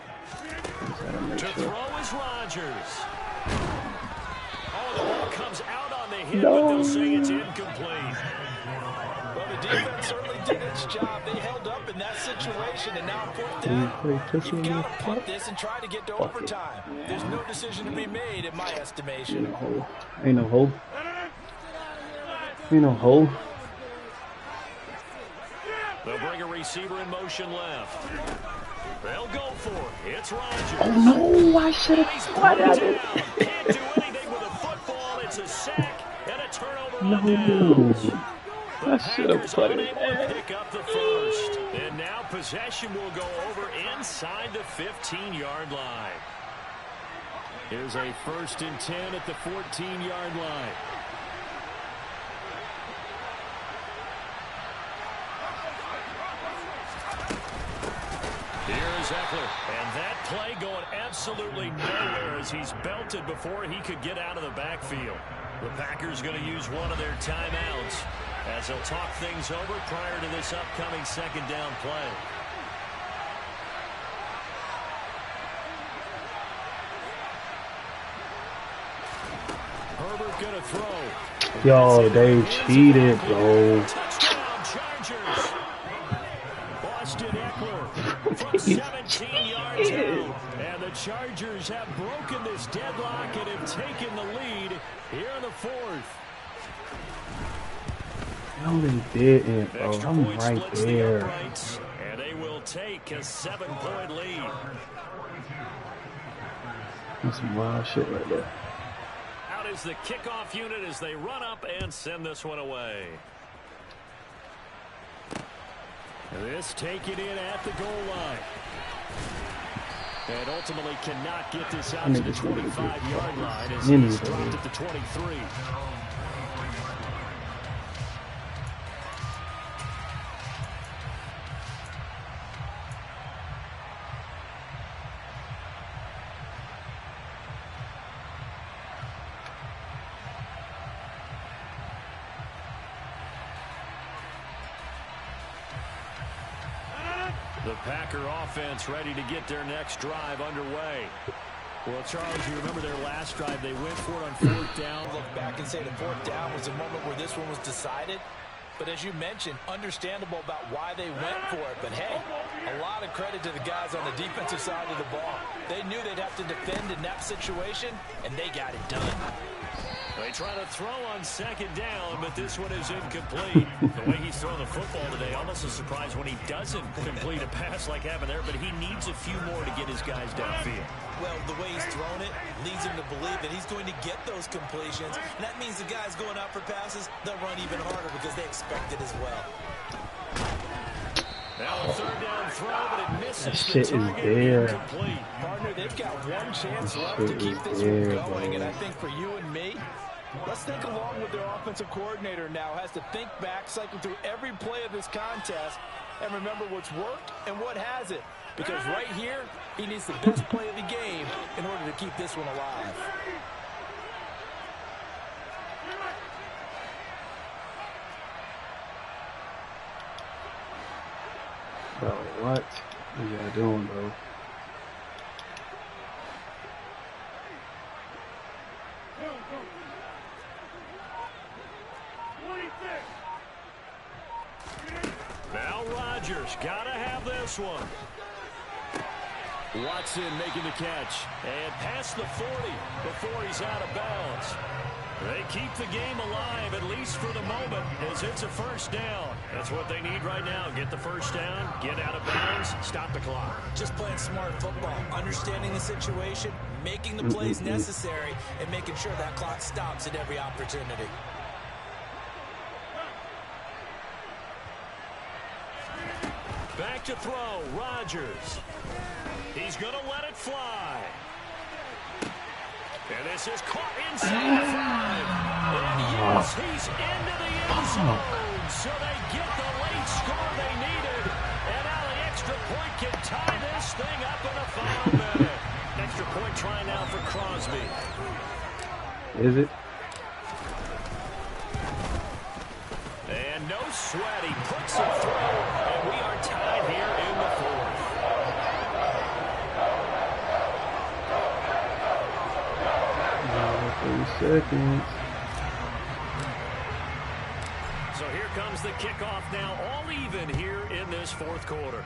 To throw is Rodgers. Oh, the ball comes out on the hit, No. but they'll say it's incomplete. Well, the defense certainly did its job. They held up in that situation, and now 4th down. You've got to punt this and try to get to overtime. There's no decision to be made, in my estimation. Ain't no hole. Ain't no hole. They'll bring a receiver in motion left. They'll go for it. It's Rodgers. Oh, no, I should have caught Can't it. do anything with a football. It's a sack and a turnover on No. downs. I should have put it. Unable to pick up the 1st. And now possession will go over inside the 15-yard line. Here's a 1st and 10 at the 14-yard line. Here's Eckler. And that play going absolutely nowhere as he's belted before he could get out of the backfield. The Packers going to use one of their timeouts as they'll talk things over prior to this upcoming 2nd down play. Herbert going to throw. Yo, they cheated, bro. Touchdown, Chargers. Austin Eckler from 17 yards out. And the Chargers have broken this deadlock and have taken the lead here in the 4th. No, they didn't, bro. Extra I'm point right splits the there. uprights, and they will take a 7-point lead. That's some wild shit right there. Out is the kickoff unit as they run up and send this one away. This taken in at the goal line. And ultimately cannot get this out to the 25-yard line as he's dropped at the 23. The Packer offense ready to get their next drive underway. Well, Charles, you remember their last drive. They went for it on 4th down. Look back and say the 4th down was the moment where this one was decided. But as you mentioned, understandable about why they went for it. But, hey, a lot of credit to the guys on the defensive side of the ball. They knew they'd have to defend in that situation, and they got it done. They try to throw on 2nd down, but this one is incomplete. The way he's throwing the football today, almost a surprise when he doesn't complete a pass like happened there, but he needs a few more to get his guys downfield. Well, the way he's thrown it leads him to believe that he's going to get those completions. And that means the guys going out for passes, they'll run even harder because they expect it as well. Now a 3rd down throw, but it misses. That shit is there. Incomplete. Partner, they've got one chance left to keep this one going. And I think for you and me, let's think along with their offensive coordinator now. Has to think back, cycle through every play of this contest, and remember what's worked and what hasn't. Because right here, he needs the best play of the game in order to keep this one alive. Bro, what are y'all doing, bro? Now Rodgers, gotta have this one. Watson making the catch. And past the 40 before he's out of bounds. They keep the game alive, at least for the moment, as it's a 1st down. That's what they need right now. Get the 1st down, get out of bounds, stop the clock. Just playing smart football, understanding the situation, making the plays necessary, and making sure that clock stops at every opportunity. Back to throw, Rodgers. He's going to let it fly. And this is caught inside the 5. And yes, he's into the end zone. So they get the late score they needed. And now the extra point can tie this thing up in the final minute. Extra point try now for Crosby. Is it? And no sweat. He puts it through. And we are tied here in the 4th. 30 seconds. So here comes the kickoff now, all even here in this 4th quarter.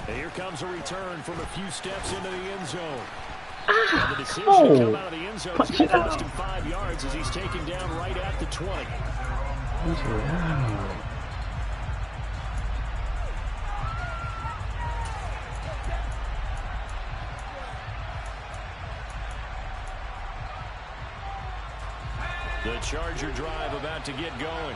And here comes a return from a few steps into the end zone. And the decision to come out of the end zone is going to 1st and 5 yards as he's taken down right at the 20. The Charger drive about to get going.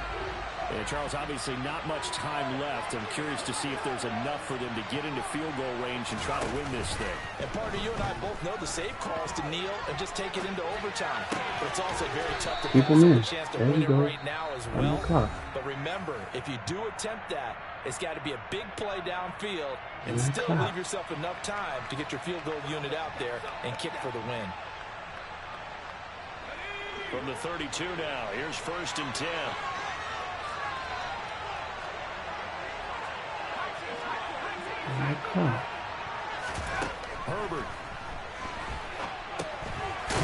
And Charles, obviously not much time left. I'm curious to see if there's enough for them to get into field goal range and try to win this thing. And partner, you and I both know the save calls to kneel and just take it into overtime. But it's also very tough to pass on the chance to win it right now as well. But remember, if you do attempt that, it's got to be a big play downfield and still leave yourself enough time to get your field goal unit out there and kick for the win. From the 32 now, here's 1st and 10. Herbert.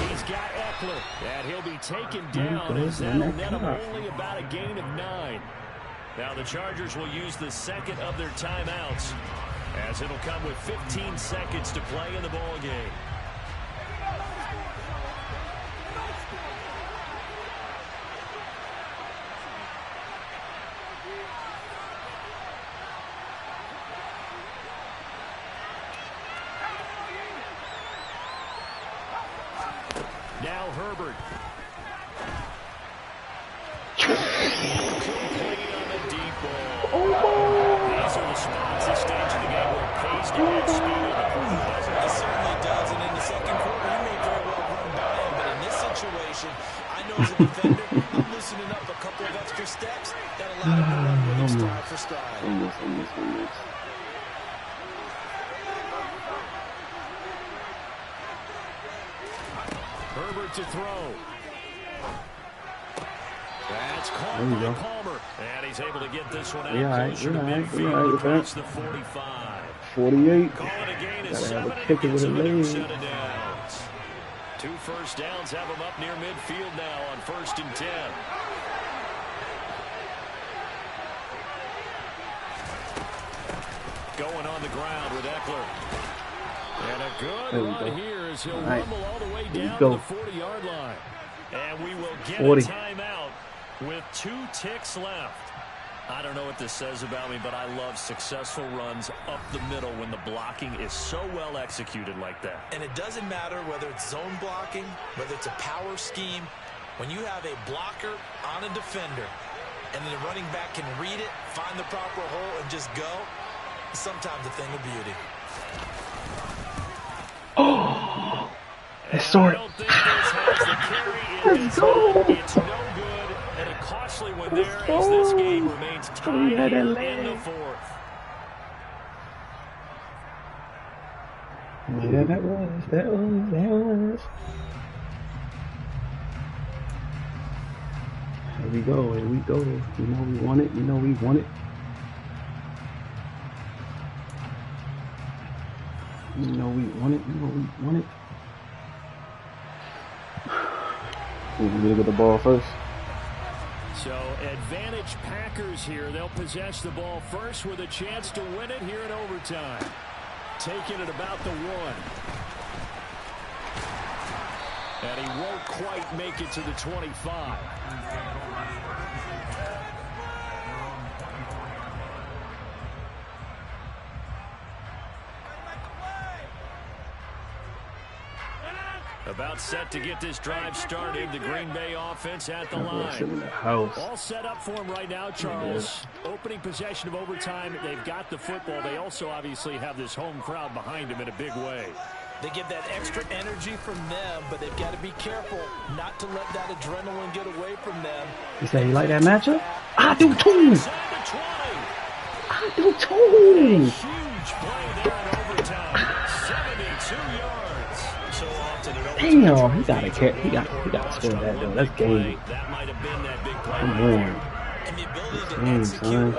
He's got Eckler. And he'll be taken down as that'll net him only about a gain of 9. Now the Chargers will use the 2nd of their timeouts, as it'll come with 15 seconds to play in the ball game. Now Herbert. Complete on the deep ball. These are the spots this stage of the game where it pays to have speed in the quarter, doesn't it? It certainly does, and in the 2nd quarter, he may very well run by him. But in this situation, I know as a defender, I'm loosening up a couple of extra steps that allow him to run with him stride for stride. Herbert to throw. That's caught There you by go. Palmer. And he's able to get this one out Yeah, all right. closer Yeah, to all right. midfield Yeah, all right with across that. the 45. 48. Call it a gain of Gotta have 7, a and he kicker gives with a him a new leg. set of downs. 2 first downs have him up near midfield now on 1st and 10. Going on the ground with Eckler. And a good run here as he'll rumble all the way down to the 40-yard line. And we will get 40. a timeout with 2 ticks left. I don't know what this says about me, but I love successful runs up the middle when the blocking is so well executed like that. And it doesn't matter whether it's zone blocking, whether it's a power scheme. When you have a blocker on a defender, and then the running back can read it, find the proper hole, and just go, it's sometimes a thing of beauty. Oh, let's start. Let's go. It's no good, and a costly one there as this game remains tied here in the 4th. Yeah, that was. Here we go. You know we want it. We're gonna get the ball first. So advantage Packers here. They'll possess the ball first with a chance to win it here in overtime. Taking it about the 1. And he won't quite make it to the 25. About set to get this drive started. The Green Bay offense at the line. House. All set up for him right now, Charles. Opening possession of overtime. They've got the football. They also obviously have this home crowd behind them in a big way. They get that extra energy from them, but they've got to be careful not to let that adrenaline get away from them. You say you like that matchup? I do too. I do too. Huge play there in overtime. 72 yards. So often damn, he gotta score that though. That's game. That might have been that big play. Come on. And the ability to Son. execute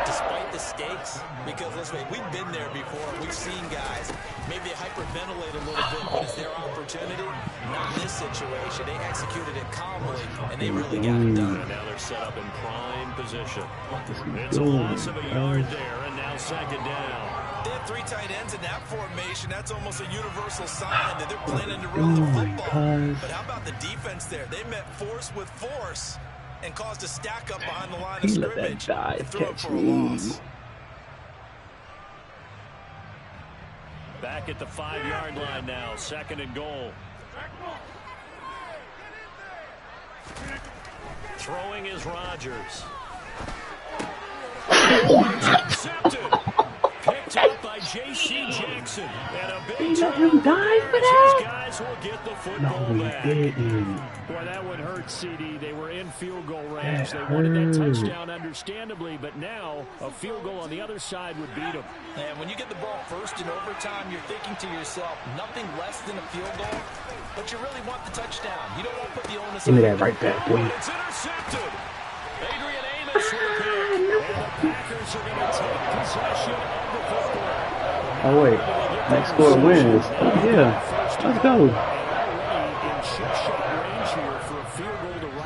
despite the stakes, because let's wait, we've been there before. We've seen guys maybe hyperventilate a little bit, but it's their opportunity. Not in this situation. They executed it calmly, and they really got it done. And now they're set up in prime position. It's a loss of a yard there, and now 2nd down. They have 3 tight ends in that formation. That's almost a universal sign that they're planning to run the football. But how about the defense there? They met force with force and caused a stack up behind the line of scrimmage. And threw it for a loss. Back at the 5-yard line now. 2nd and goal. Throwing is Rodgers. Intercepted. Picked up by J.C. Jackson. And a big Let him die for that? These guys will get the football back. Boy, that would hurt, CD. They were in field goal range. They wanted that touchdown, understandably, but now a field goal on the other side would beat them. And when you get the ball first in overtime, you're thinking to yourself, nothing less than a field goal, but you really want the touchdown. You don't want to put the onus on. Give me that right back, boy. It's intercepted. Adrian Amos with a pick. And the Packers are going to take possession of the football. Oh, wait. Next score wins. Yeah. Let's go.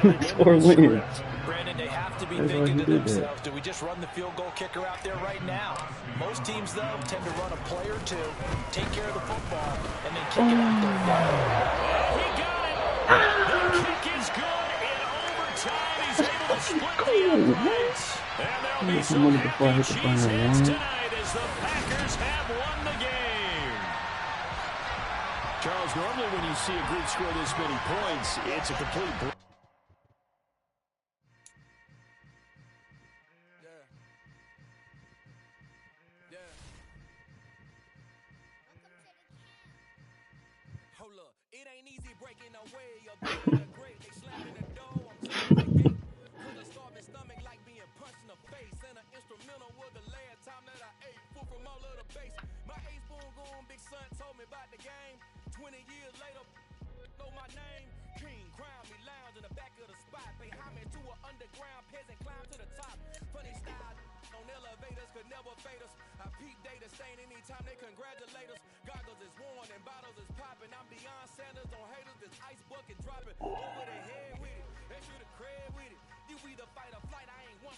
Next score wins. Brandon, they have to be That's why thinking he to did themselves, do we just run the field goal kicker out there right now? Most teams, though, tend to run a play or two, take care of the football, and then kick it out there. He got it. The kick is good in overtime. He's able to split the uprights. And there'll be some happy cheese heads tonight as the Packers have won the game. Charles, normally when you see a group score this many points, it's a complete blow. Hold up, it ain't easy breaking away. You're great, they slamming the door. I'm like it. With a starving stomach, like being punched in the face. And an instrumental was the last time that I ate food from all of the base. My ace spoon going, big son told me about the game. 20 years later, know my name. King crown me lounge in the back of the spot. rap. Pay homage to an underground peasant, climb to the top. Funny style on elevators could never fade us. I peep data stain anytime they congratulate us. Goggles is worn and bottles is popping. I'm Deion Sanders on haters, this ice bucket dropping over the head with it. They shoot a cred with it. You either fight or flight, I ain't one.